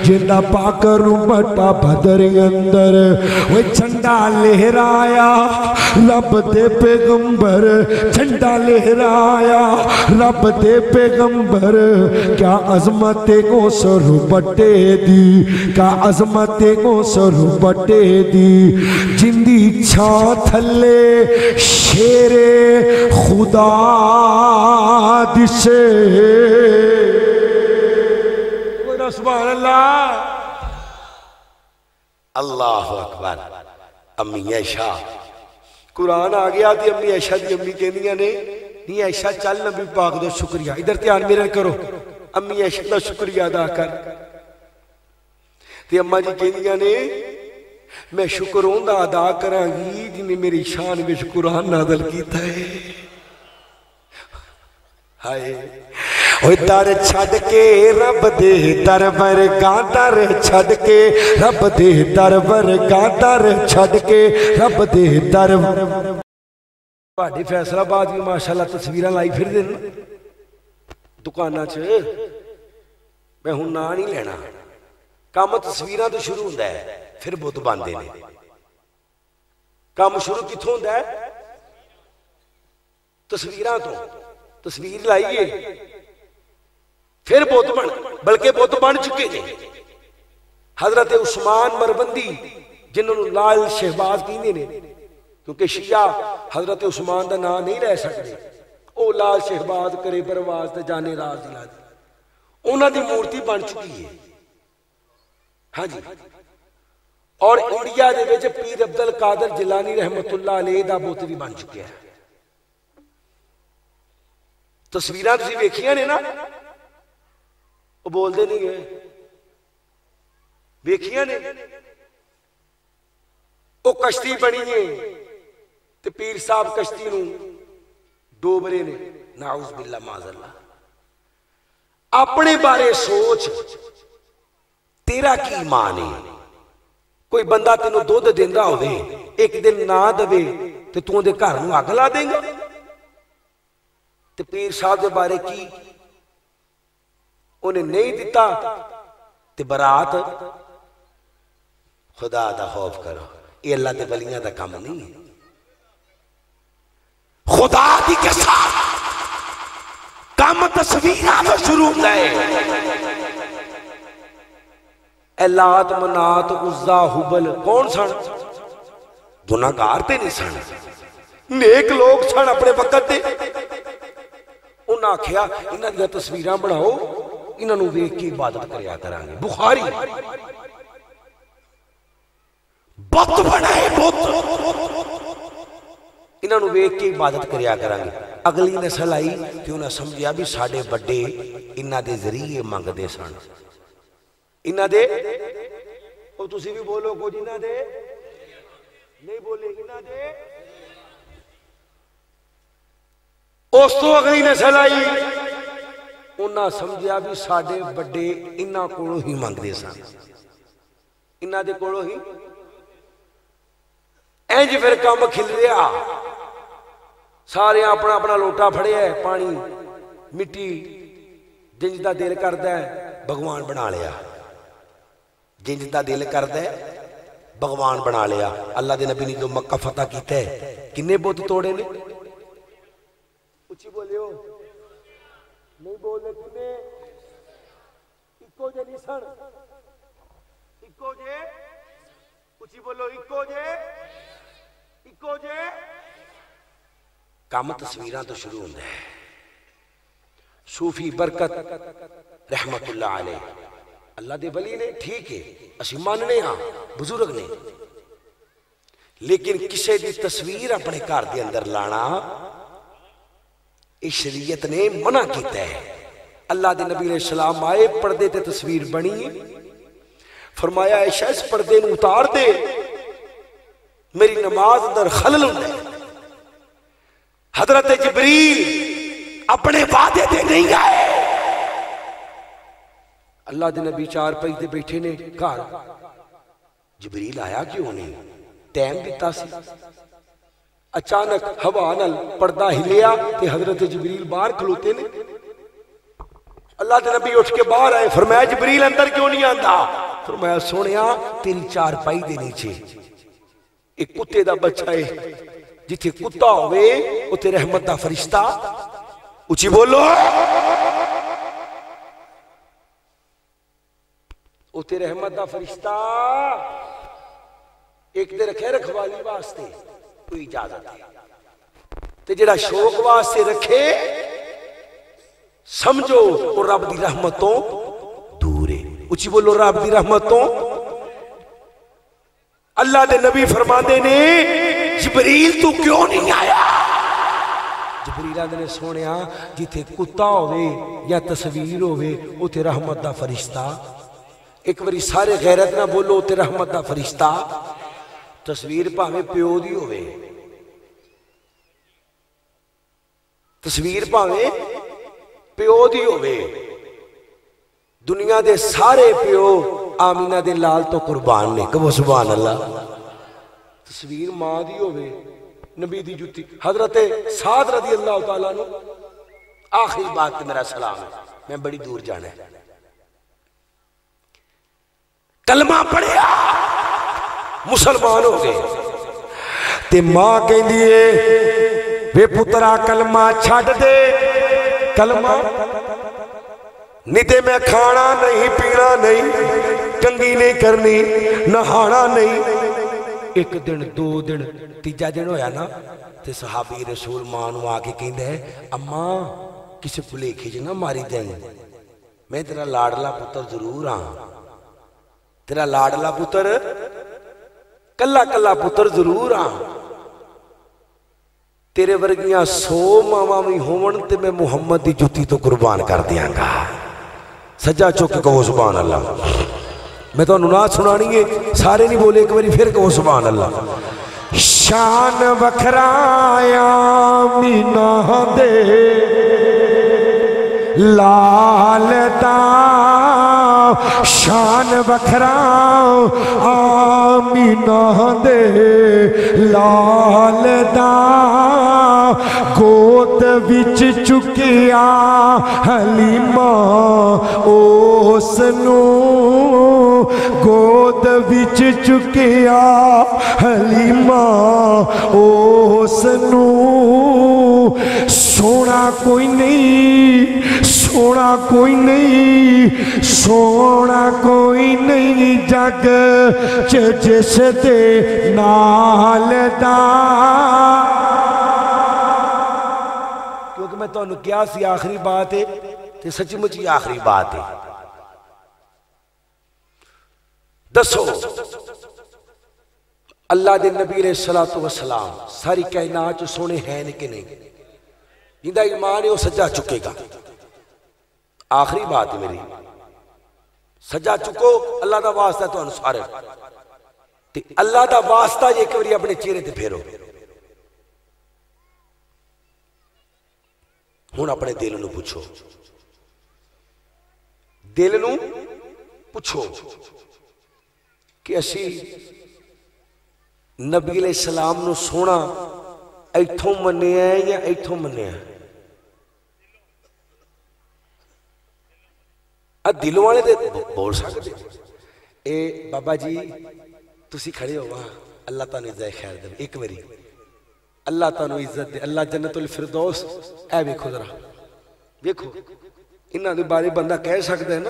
جندہ پاکروں بٹا بدر اندر وہ جھنڈا لہرایا رب دے پیغمبر جھنڈا لہرایا رب دے پیغمبر کیا عظمت کو سر بٹے دی کیا عظمت کو سر بٹے دی جندی چھاں تھلے شیر خدا دسے سبحان اللہ اللہ اکبر امی عائشہ قرآن آ گیا تھی امی عائشہ دی امی کہنیاں نے نہیں عائشہ چل نبی پاک دا شکریہ ادھر دھیان میرا کرو امی عائشہ دا شکریہ ادا کر تے اماں جی کہنیاں نے میں شکر ہوندا ادا کراں گی جنہیں میری شان وچ قرآن نازل کیتا ہے ہائے اوہ در چھڑ کے رب دے در ورگا در چھڑ کے رب دے در ورگا در چھڑ کے رب دے در بڑی فیصلہ بعد بھی ماشاءاللہ تصویرہ لائی پھر دن دکانہ چھے میں ہوں نا نہیں لینا کام تصویرہ تو شروع ہوندہ ہے پھر بہت باندھے نے کام شروع کتھوں ہوندہ ہے تصویرہ تو تصویر لائیے پھر بہت بن بلکہ بہت بن چکے تھے حضرت عثمان مربندی جنہوں نے لال شہباز کینے نے کیونکہ شیعہ حضرت عثمان دا نام نہیں رہ سکتے او لال شہباز کرے برواز تے جانے راز دلا دی انہاں دی مورتی بن چکی ہے ہاں جی اور انڈیا دے وچ پیر عبدالقادر جیلانی رحمت اللہ علیہ دا بت بھی بن چکے ہیں تصویریں تسی ویکھیاں نے نا وہ بول دے نہیں گئے ویکھیاں نے وہ کشتی بنی ہے تے پیر صاحب کشتی نوں ڈوبرے نے نعوذ باللہ معاذ اللہ اپنے بارے سوچ تیرا کی ایمان ہے کوئی بندہ تینوں دودھ دیندا ہوے ایک دن نہ دے تے تو دے گھر نوں اگ لا دیں گا تے پیر صاحب دے بارے کی انہیں نہیں دیتا تے برات خدا دا خوف کرو یہ اللہ دے ولیاں دا کام نہیں ہے خدا دی کے ساتھ کام تصویرہ تو شروع دے لات منات عزا حبل کون سن گناہگار تے نہیں سن نیک لوگ سن اپنے وقت دے انہاں کھیا انہاں دیا تصویرہ بڑھاؤ انہاں نو ویکھ کے عبادت کریا کرانگے بخاری بت بنائے بت انہاں نو ویکھ کے عبادت کریا کرانگے اگلی نسل آئی کہ انہاں سمجھیا بھی ساڑھے بڑے انہاں دے ذریعے مانگ دے سن انہاں دے او تسی بھی بولو کو جنہاں دے نہیں بولے انہاں دے اس تو اگلی نسل آئی انہاں سمجھیا بھی ساڑھے بڑے انہاں کولو ہی مانگ دے سن انہاں دے کولو ہی اینج پھر کام کھل رہا سارے اپنا اپنا لوٹا پھڑے ہے پانی مٹی جنج دا دل کردا ہے بھگوان بنا لیا جنج دا دل کردا ہے بھگوان بنا لیا اللہ دے نبی نے جو مکہ فتح کیتا ہے کنے بت توڑے نے اچھی بولیو نہیں بولے کنے اکو جے نہیں سن اکو جے اچھی بولو اکو جے اکو جے کام تصویران تو شروع ہوندہ ہے صوفی برکت رحمت اللہ علیہ اللہ دے ولی نے ٹھیک ہے اسی ماننے ہاں بزرگ نے لیکن کسے دی تصویر اپنے کار دے اندر لانا اس شریعت نے منع کیتا ہے اللہ دے نبی علیہ السلام آئے، پردے تے تصویر بنی ہے، فرمایا عائشہ اس پردے نو اتار دے، میری نماز اندر خلل ہوتا ہے۔ حضرت جبریل اپنے وعدے دے نہیں آئے، اللہ دے نبی چار پائی دے بیٹھے نے گھر، جبریل آیا کیوں نہیں، ٹائم دیتا سی۔ اچانک ہوا نال پردہ ہلیا تے حضرت جبریل باہر کھلوتے نے، اللہ دے نبی اٹھ کے باہر آئے، فرمایا جبریل اندر کیوں نہیں آندا؟ فرمایا سونیا تیری چار پائی دے نیچے ایک کتے دا بچہ ہے، جتھے کتا ہوئے اتے رحمت دا فرشتہ، اچھی بولو، اتے رحمت دا فرشتہ ایک دے رکھے رکھوالی واسطے کوئی اجازت ہے، تے جڑا شوق واسطے رکھے سمجھو وہ رب دی رحمتوں دور ہے، اچھی بولو رب دی رحمتوں۔ اللہ دے نبی فرماندے نے جبریل تو کیوں نہیں آیا؟ جبریل آدھے نے سونیا جیتے کتا ہوئے یا تصویر ہوئے اتے رحمت دا فرشتہ، ایک باری سارے غیرت نہ بولو اتے رحمت دا فرشتہ، تصویر پاہمیں پیو دی ہوئے، تصویر پاہمیں پیو دی ہوئے، دنیا دے سارے پیو آمینہ دے لال تو قربان نے، کہو سبحان اللہ۔ تصویر ماں دی ہوئے، نبی دی جوتی، حضرت سعد رضی اللہ تعالیٰ عنہ، آخری بات تے میرا سلام ہے، میں بڑی دور جانا ہے، کلمہ پڑھیا مسلمان ہو گئے، تے ماں کہیں دیئے بے پترا کلمہ چھاڑ دے، کلمہ نیتے میں کھانا نہیں، پینا نہیں، کنگھی نہیں کرنی، نہانا نہیں۔ ایک دن دو دن تیجا دن ہویا نا تے صحابی رسول مانو آکے کہندے ہیں اماں کسی پلے کھیج نہ ماری دیں، میں تیرا لاڈلا پتر ضرور ہاں، تیرا لاڈلا پتر کلا کلا پتر ضرور ہاں، تیرے ورگیاں 100 ماما بھی ہون تے میں محمد دی جوتی تو قربان کر دیاں گا۔ سجا چوکے کہو سبحان اللہ، میں تو ننات سنانی ہے، سارے نہیں بولے ایک باری پھر کہو سبحان اللہ۔ شان وکھرایا آمینہ دے لال دا، شان وکھرا آمینہ دے لال دا، گود وچ چکیا حلیمہ اس نو، گود وچ چکیا حلیمہ اس نو، سونا کوئی نہیں، سونا کوئی نہیں، سونا کوئی نہیں جگ جس دے نال دا۔ کیونکہ میں تو انہوں کیا سی آخری بات ہے تے سچی مچی آخری بات ہے، دسو اللہ دے نبی علیہ السلام ساری کائنات جو سونے ہیں کہ نہیں؟ جندہ ایمان ہے وہ سجا چکے گا، آخری بات ہے میری، سجا چکو اللہ دا واسطہ تو انسارے، تے اللہ دا واسطہ یہ کہ اپنے چہرے تے پھیرو، ہون اپنے دل نو پوچھو، دل نو پوچھو کہ اسی نبی علیہ السلام نو سونا ایتھوں مننے ہیں یا ایتھوں مننے ہیں؟ دلوں والے دے بول سکتے اے بابا جی تسی کھڑے ہو وہاں، اللہ تعالیٰ عزت خیر دے، ایک بری اللہ تعالیٰ عزت دے، اللہ جنت الفردوس، اے بیکھو ذرا بیکھو، انہاں دے بارے بندہ کہہ سکتا ہے نا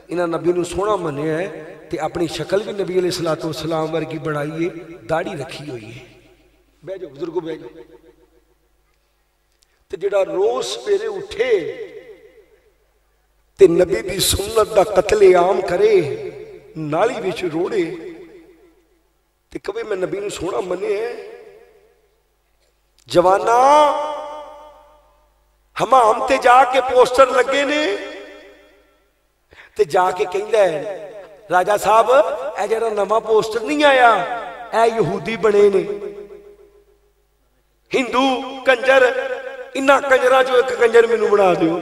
انہاں نبی نو سونا مننے ہیں، تے اپنی شکل بھی نبی علیہ السلام ورگی بڑھائیے، داڑھی رکھی ہوئی ہے، بے جو بزرگو بے جو، تے جڑا روز پیرے اٹھے تے نبی دی سنت دا قتل عام کرے، نالی وچ روڑے، تے کبھی میں نبی نو سونا منے ہیں؟ جوانا ہم تے جا کے پوسٹر لگے نے تے جا کے کہندا ہے راجا صاحب اے جڑا نواں پوسٹر نہیں آیا اے یہودی بنے نے ہندو کنجر انہاں کنجراں چوں ایک کنجر مینوں بنا دیو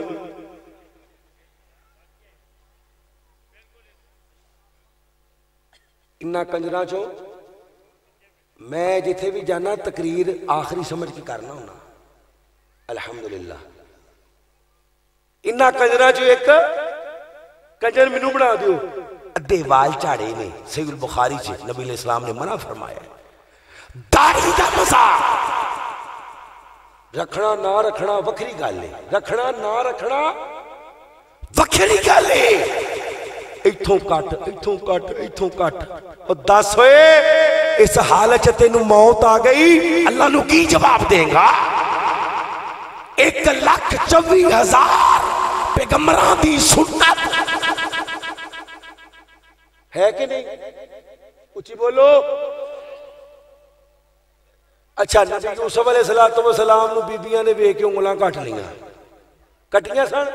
انہاں کنجراں چوں میں جتھے بھی جانا تقریر آخری سمجھ کے کرنا ہونا الحمدللہ انہاں کنجراں چوں ایک کنجر مینوں بنا دیو ادھے وال چاڑے نے صحیح البخاری سے نبی علیہ السلام نے منع فرمایا داڑھی دا مذاق رکھنا نہ رکھنا وکھری گل ہے رکھنا نہ رکھنا وکھری گل ہے ایتھوں کٹ ایتھوں کٹ ایتھوں کٹ اور دس ہوئے اس حالت تینوں موت آ گئی اللہ نو کی جواب دیں گا 1,24,000 پیغمبراں دی سنت ہے کہ نہیں اچھی بولو اچھا نبی یوسف علیہ السلام نو بیبیاں نے ویکھ کے انگلاں کٹ لیاں کٹیاں سن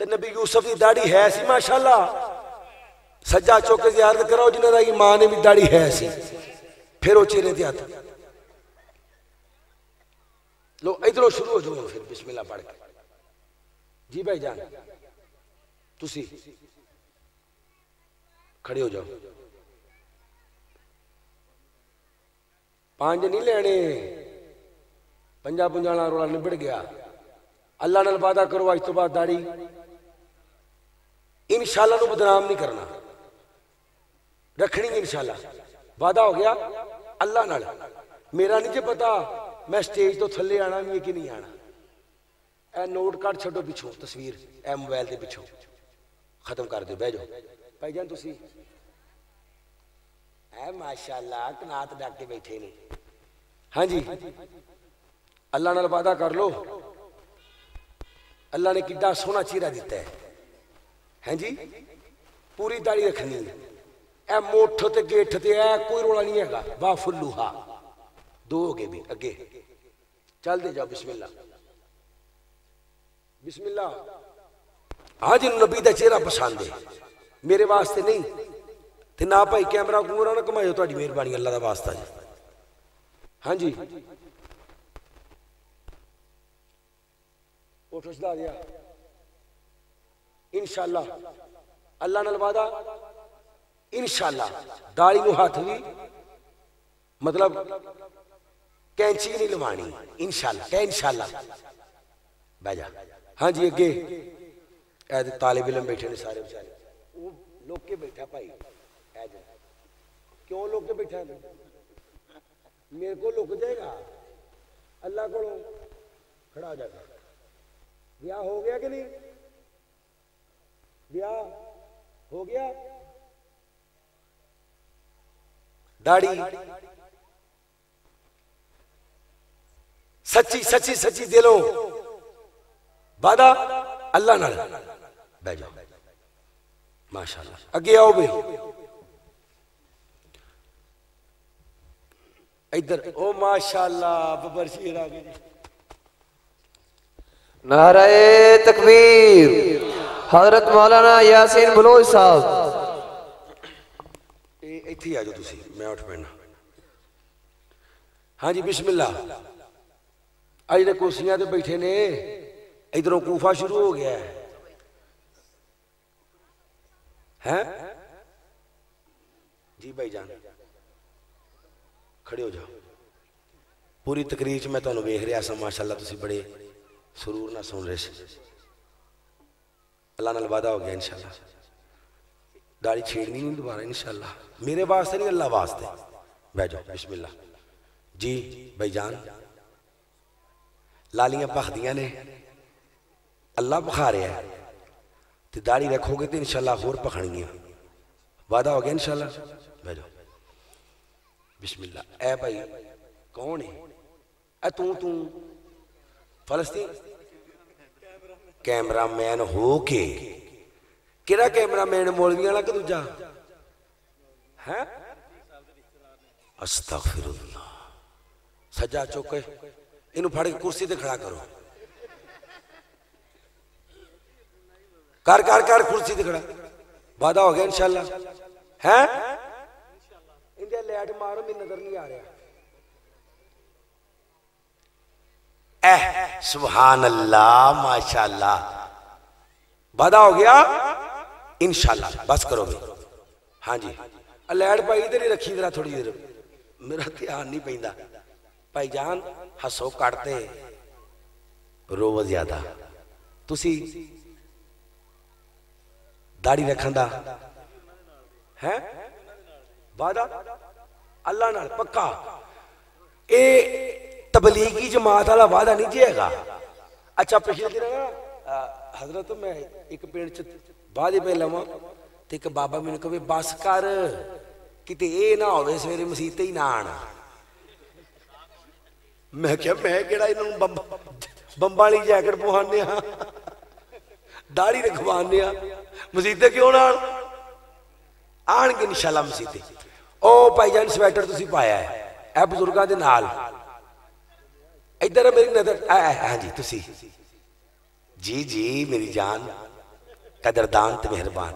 تے نبی یوسف دی داڑھی ہے سی ماشاءاللہ سجا چوک کے زیارت کراؤ جنہاں دا ایمان بھی داڑھی ہے سی پھر وہ چہرے تے ہاتھ لو ادھروں شروع ہو جاؤ پھر بسم اللہ پڑھ کے جی بھائی جان تسی کھڑے ہو جاؤ 5 نہیں لینے 50 رولا نبڑ گیا اللہ نال وعدہ کرو اج تو بعد داڑھی انشاءاللہ نو بدنام نہیں کرنا رکھنی انشاءاللہ وعدہ ہو گیا اللہ نال میرا نہیں جے پتا میں سٹیج تو تھلے آنا بھی ہے کہ نہیں آنا اے نوٹ کارڈ چھڈو پچھوں تصویر اے موبائل دے پچھوں ختم کر دیو بہ جاؤ بھائی جان تسی اے ماشاءاللہ کنات ڈاک کے بیٹھے نے ہاں جی اللہ نال وعدہ کر لو اللہ نے کڈا سونا چہرہ دیتا ہے ہیں جی پوری داڑھی رکھنی ہے اے موٹھ تے گیٹھ تے اے کوئی رولا نہیں ہے گا وا فلوہا 2 ہو گئے بھی اگے چل دے جاؤ بسم اللہ بسم اللہ ہاں جی نبی دا چہرہ پسند ہے میرے واسطے نہیں تے نہ بھائی کیمرہ گورا نہ کمائیو تہاڈی مہربانی اللہ دا واسطہ جی ہاں جی اٹھو سدا دیا انشاءاللہ اللہ نال وعدہ انشاءاللہ داڑھی نو ہاتھ بھی مطلب کینچی نہیں لوانی انشاءاللہ کہ انشاءاللہ بہ جا ہاں جی اگے اے طالب علم بیٹھے نے سارے بیچارے وہ لوگ کے بیٹھا بھائی کیوں لوگ کے بیٹھا میرے کو لک جائے گا اللہ کو کھڑا ہو جائے گا بیاہ ہو گیا کہ نہیں بیاہ ہو گیا داڑھی سچی سچی سچی دلوں وعدہ اللہ نال بہ جاؤ ماشاءاللہ اگے آؤ بھائی ادھر او ماشاءاللہ ببر شیر آ گئے نعرہ تکبیر حضرت مولانا یاسین بلوچ صاحب ایتھے آ جاؤ تسی میں اٹھ پڑنا ہاں جی بسم اللہ اج دے کرسیاں تے بیٹھے نے ادھروں کوفہ شروع ہو گیا ہے جی بھائی جان کھڑے ہو جاؤ پوری تقریر میں تانوں ویکھ رہا سا ماشاءاللہ تسی بڑے سرور نہ سن رہے سے اللہ نال وعدہ ہو گیا انشاءاللہ داڑھی چھیڑنی نہیں دوبارہ انشاءاللہ میرے واسطے نہیں اللہ واسطے بیٹھ جاؤ بسم اللہ جی بھائی جان لالیاں پخدیاں نے اللہ پخا رہا ہے تے داڑھی رکھو گے تو انشاءاللہ ہور پکھنگیاں وعدہ ہو گیا انشاءاللہ بیٹھ جاؤ بسم اللہ اے بھائی کون ہے اے تو فلسطین کیمرہ مین ہو کے کیڑا کیمرہ مین مولوی والا کہ دوجا ہے استغفر اللہ سجا چوکے انہوں پھڑ کے کرسی تے کھڑا کرو کر کرسی تے کھڑا وعدہ ہو گیا انشاءاللہ ہے اندے لیٹ مارو میں نظر نہیں آ رہا سبحان اللہ ماشاءاللہ وعدہ ہو گیا انشاءاللہ بس کرو گے ہاں جی لیٹ پائی ادھر ہی رکھی ذرا تھوڑی دیر میرا دھیان نہیں پیندا بھائی جان ہسو کٹتے رو زیادہ تسی داڑھی رکھن دا ہے وعدہ اللہ نال پکا اے تبلیغی جماعت والا وعدہ نہیں جائے گا اچھا پچھلے دن حضرت میں ایک پیڑ چ وعدے پہ لواں تے ایک بابا میں نے کہے بس کر کتے اے نہ ہوے سویرے مسیت ہی نہ آنا میں کہا میں کیڑا انہوں بمبا والی جیکٹ پوانے ہاں داڑھی رکھوانے ہاں مسیتے کیوں نہ آن گے انشاءاللہ مسیتے او بھائی جان سویٹر تسی پایا ہے اے بزرگاں دے نال ادھر میری نظر ہاں جی تسی جی میری جان قدردان تے مہربان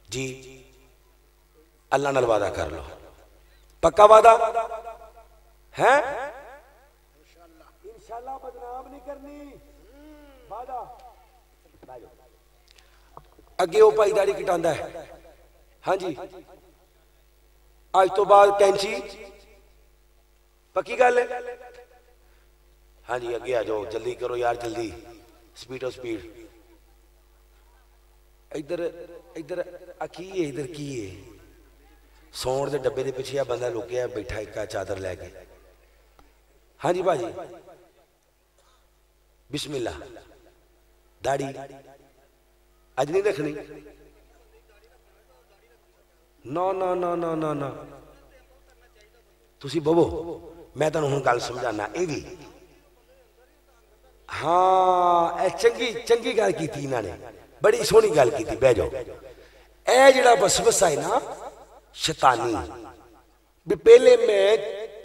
جی اللہ نال وعدہ کر لو پکا وعدہ ہے انشاءاللہ بدنام نہیں کرنی وعدہ اگے وہ پائی داڑھی کٹاندا ہے ہاں جی آج تو بعد کینچی پکی گل ہے ہاں جی اگے آ جاؤ جلدی کرو یار جلدی سپیڈ ادھر کی ہے ادھر کی ہے سون دے ڈبے دے پیچھے بندہ لکیا بیٹھا ایک چادر لے کے ہاں جی باجی بسم اللہ داڑھی اج نہیں رکھنی نا تسی ببو میں تانوں ہن گل سمجھانا اے بھی ہاں اے چنگی گل کیتی انہاں نے بڑی سونی گل کیتی بہ جاؤ اے جڑا وسوسہ ہے نا شیطانی بھی پہلے میں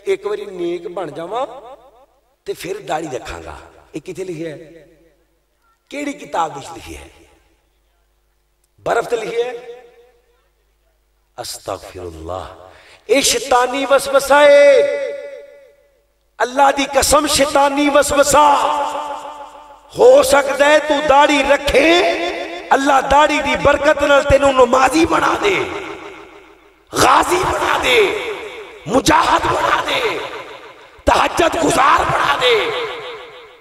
ایک باری نیک بن جاواں تے پھر داڑھی رکھاں گا یہ کتنے لکھیا ہے کیڑی کتاب وچ لکھی ہے برف تے لکھی ہے استغفر اللہ اے شیطانی وسوسہ ہے اللہ دی قسم شیطانی وسوسہ ہو سکتا ہے تو داڑھی رکھے اللہ داڑھی دی برکت نال تینوں نمازی بنا دے غازی بنا دے مجاہد بنا دے تہجد گزار بنا دے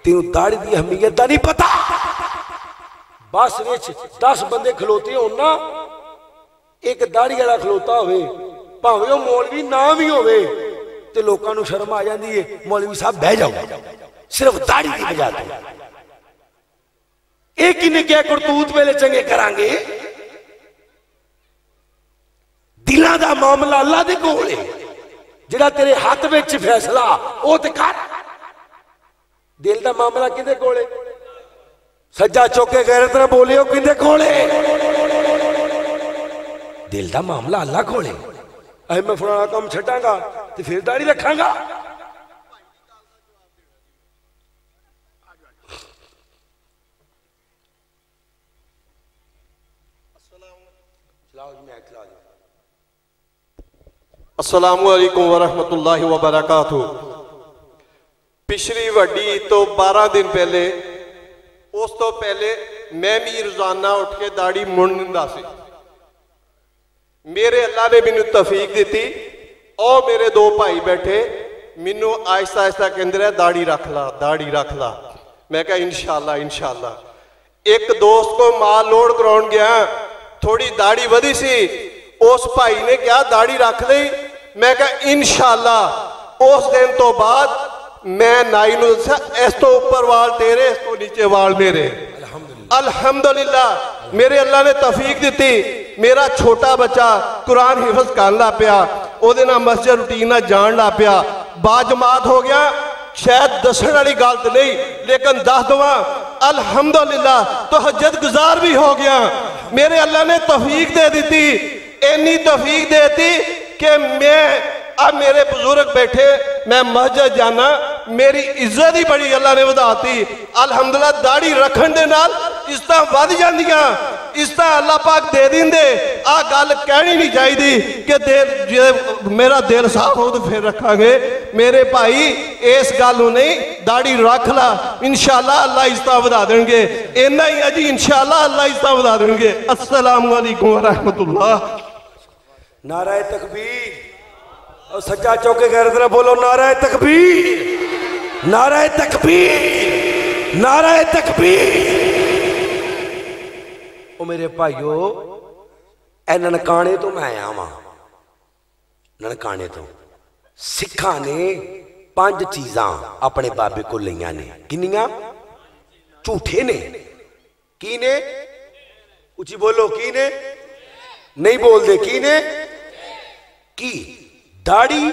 تینوں داڑھی دی اہمیت دا نہیں پتا بس وچ 10 بندے کھلوتے ہون نا ایک داڑھی والا کھلوتا ہوئے بھاویں او مولوی نہ بھی ہوئے تے لوکاں نوں شرم آ جاندی ہے مولوی صاحب بہ جاؤ صرف داڑھی دی وجہ تے ایک ہی نے کیا کرتوت ویلے چنگے کران گے دلاں دا معاملہ اللہ دے کول ہے جڑا تیرے ہاتھ وچ فیصلہ او تے کر دل دا معاملہ کدے کول ہے سجا چوکے غیرت نہ بولیو کدے کول ہے دل دا معاملہ اللہ کول ہے اے میں فلانا کام چھٹاں گا تے پھر داڑھی رکھاں گا السلام علیکم ورحمت اللہ وبرکاتہ پچھلی وڈی تو 12 دن پہلے اس تو پہلے میں بھی روزانہ اٹھ کے داڑھی منڈا سی میرے اللہ نے مینوں توفیق دیتی اور میرے 2 بھائی بیٹھے مینوں آہستہ آہستہ کہندے داڑھی رکھ لا میں کہا انشاءاللہ ایک دوست کو مال لوڈ کراؤن گیا تھوڑی داڑھی ودی سی اس بھائی نے کیا داڑھی رکھ لی میں کہا انشاءاللہ اس دن تو بعد میں نائی نو دسیا اس تو اوپر وال تیرے اس تو نیچے وال میرے الحمدللہ میرے اللہ نے توفیق دیتی میرا چھوٹا بچہ قرآن حفظ کرن لا پیا او دے نا مسجد روٹینہ جان لا پیا باجماعت ہو گیا شاید دسن والی گل نہیں لیکن دس دواں الحمدللہ تہجد گزار بھی ہو گیا میرے اللہ نے توفیق دے دیتی اینی توفیق دیتی کہ میں اب میرے بزرگ بیٹھے میں مسجد جانا میری عزت ہی بڑی اللہ نے ਵਧਾਤੀ الحمدللہ داڑھی رکھن دے نال اس طرح ود جاندیاں اس طرح اللہ پاک دے دیندے آ گل کہنی نہیں چاہیے کہ میرا دل صاف ہو تو پھر رکھا گے میرے بھائی اس گل نہیں داڑھی رکھ لا انشاءاللہ اللہ اس طرح ਵਧਾ ਦੇਣਗੇ ਇੰਨਾ ਹੀ ਹੈ ਜੀ انشاءاللہ اللہ اس طرح ਵਧਾ ਦੇਣਗੇ السلام علیکم ورحمۃ اللہ نعرہ تکبیر اور سجا چوکے غیرت نہ بولو نعرہ تکبیر نعرہ تکبیر نعرہ تکبیر او میرے بھائیو اے ننکانے تو میں آیا ہاں ننکانے تو سکھاں نے 5 چیزاں اپنے بابے کو لیاں نے کنیاں جھوٹے نے کی نے اچھی بولو کی نے نہیں بول دے کی نے کی داڑھی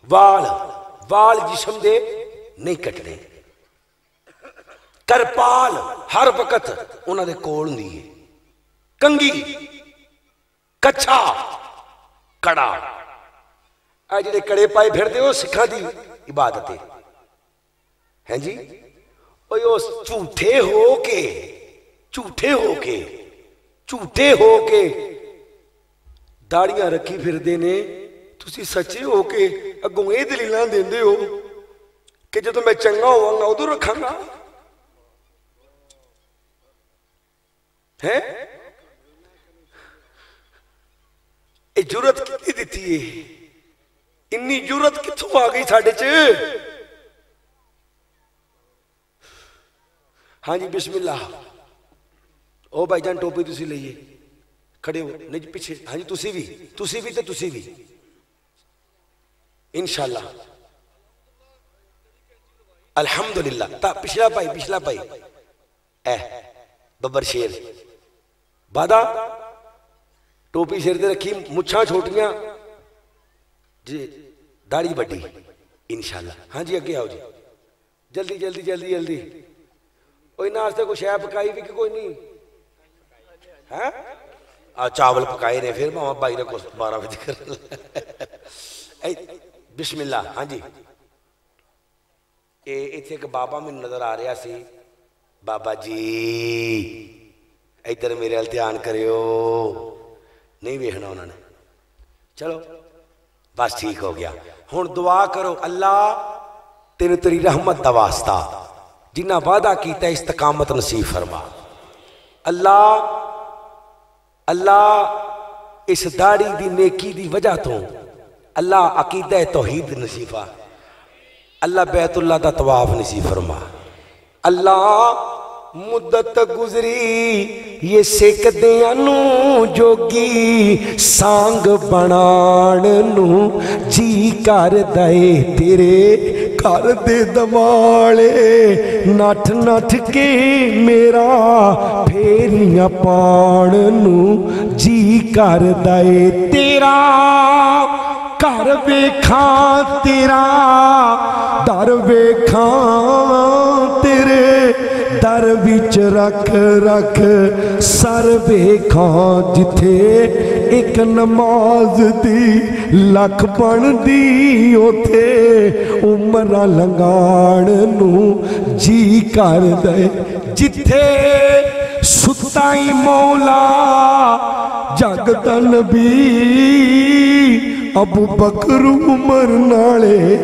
وال جسم دے نہیں کٹنے کرپال ہر وقت انہاں دے کول ہوندی ہے کنگھی کچھا کڑا اے جڑے کڑے پائے پھردے ہو سکھاں دی عبادت ہے جی او جھوٹے ہو کے داڑیاں رکھی پھردے نے تسی سچے ہو کے اگوں اے دلیلاں دیندے ہو کہ جدوں میں چنگا ہواں گا ادوں رکھاں گا ہے اے جرت کتنی دیتی ہے انی جرت کتوں آ گئی ساڈے چ ہاں جی بسم اللہ او بھائی جان ٹوپی تسی لئیے کھڑے ہو نہیں پیچھے ہاں جی تسی بھی انشاءاللہ الحمدللہ تا پچھلا پائی اے ببر شیر بادہ ٹوپی سر دے رکھی مچھاں چھوٹیاں جی داڑھی بڑی انشاءاللہ ہاں جی اگے آؤ جی جلدی کوئی ناستے کو شے پکائی بھی کہ کوئی نہیں ہاں چاول پکائے نے پھر ماما بھائی نے کچھ 12 بجے کر بسم اللہ ہاں جی ایتھے ایک بابا میں نظر آ رہا سی بابا جی ادھر میرے ال دھیان کریو نہیں ویکھنا انہوں نے چلو بس ٹھیک ہو گیا ہن دعا کرو اللہ تیرے تیری رحمت دا واسطہ جنہ وعدہ کیتا استقامت نصیب فرما اللہ اس داڑھی دی نیکی دی وجہ تو اللہ عقیدہ توحید نصیب فرما اللہ بیت اللہ دا طواف نصیب فرما اللہ مدت گزری یہ سکھ دیاں نو جوگی سانگ بنان نو جی کر دے تیرے کر دے دمالے نٹھ کے میرا پھیریاں پان نو جی کر دے تیرا کر ویکھاں تیرا در ویکھاں تیرے در وچ رکھ سر ویکھاں جتھے ایک نماز دی لکھ بن دی اوتھے عمرہ لنگان نو جی کر دے جتھے ستائی مولا جگ دا نبی ابو بکر عمر نالے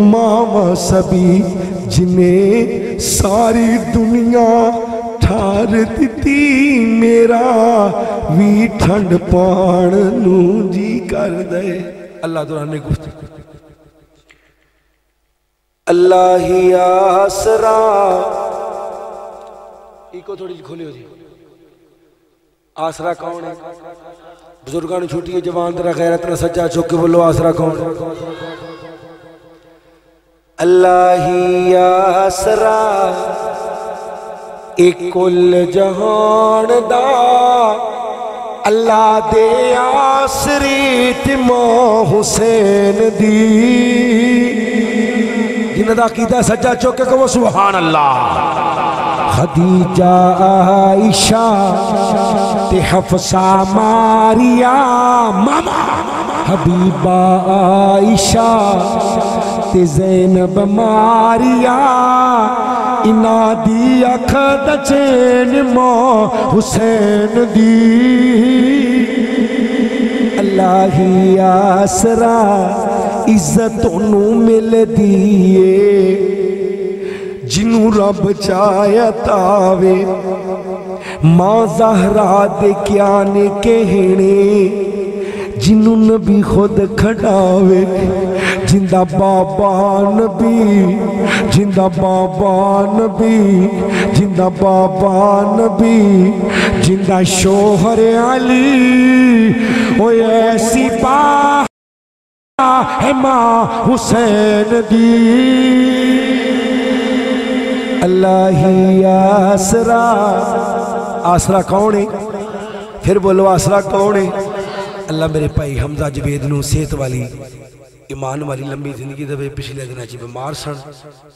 ماما سبی جنہیں ساری دنیا ٹھار دیتی میرا وی ٹھنڈ پان نو جی کر دے اللہ دوران نے گفت اللہ ہی آسرا ایک تھوڑی جی کھولے ہو جی آسرا کون ہے بزرگاں چھوٹی ہے جوان ترہ غیرت نہ سجا چوکے بولو آسرا کون اللہ ہی آسرا ایک کل جہان دا اللہ دے آسری تمام حسین دی جنہ دا عقیدہ سجا چوکے کو سبحان اللہ خدیجہ عائشہ تے حفصہ ماریا ماما حبیبہ عائشہ تے زینب ماریا انا دی اکھ دا چین ماں حسین دی اللہ ہی آسرا عزتوں مل دیئے جنوں رب چاہیا تاوے ماں زہرا دے کیا نے کہنے جنوں نبی خود کھڑاوے جندہ بابا نبی جندہ بابا نبی جندہ بابا نبی جندہ شوہر علی وہ ایسی پا ہے ماں حسین دی اللہ ہی آسرا آسرا کون ہے پھر بولو آسرا کون ہے اللہ میرے بھائی حمزہ جبید نو صحت والی ایمان والی لمبی زندگی دے پچھلے دنوں چ بیمار سن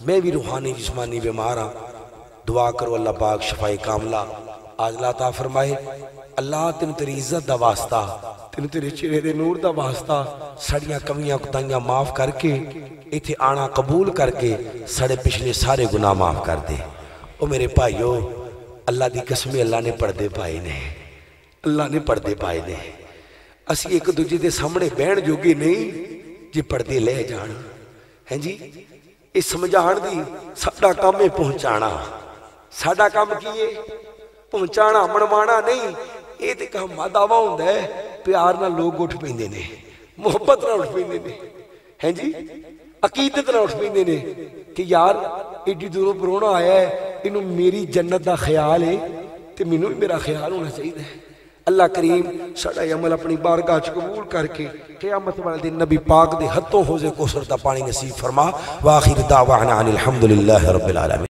میں بھی روحانی جسمانی بیمار ہاں دعا کرو اللہ پاک شفائے کاملہ آج اللہ عطا فرمائے اللہ تینوں تیری عزت دا واسطہ تینوں تیرے چہرے دے نور دا واسطہ سڑیاں کمیاں کوتاہیاں معاف کر کے ایتھے آنا قبول کر کے سڑے پچھلے سارے گناہ معاف کر دے او میرے بھائیو اللہ دی قسمیں اللہ نے پردے پائے نے اللہ نے پردے پائے نے اسی ایک دوجے دے سامنے بہن جوگی نہیں جی پردے لے جان ہیں جی اس سمجھان دی ساڈا کام ہے پہنچانا ساڈا کام کیے پہنچانا منوانا نہیں یہ تے کہاں ماداوا ہوندا ہے پیار نہ لوگ اٹھ پیندے نے محبت نہ اٹھ پیندے نے ہیں جی عقیدت نہ اٹھ پیندے نے کہ یار ایڈی دوروں پرونا آیا ہے انہوں میری جنت دا خیال ہے تے مینوں بھی میرا خیال ہونا چاہیے اللہ کریم ساڈا عمل اپنی بارگاہ وچ قبول کر کے قیامت والے دن نبی پاک دے ہتھوں حوض کوثر دا پانی نصیب فرما واخر دعوانا ان الحمدللہ رب العالمین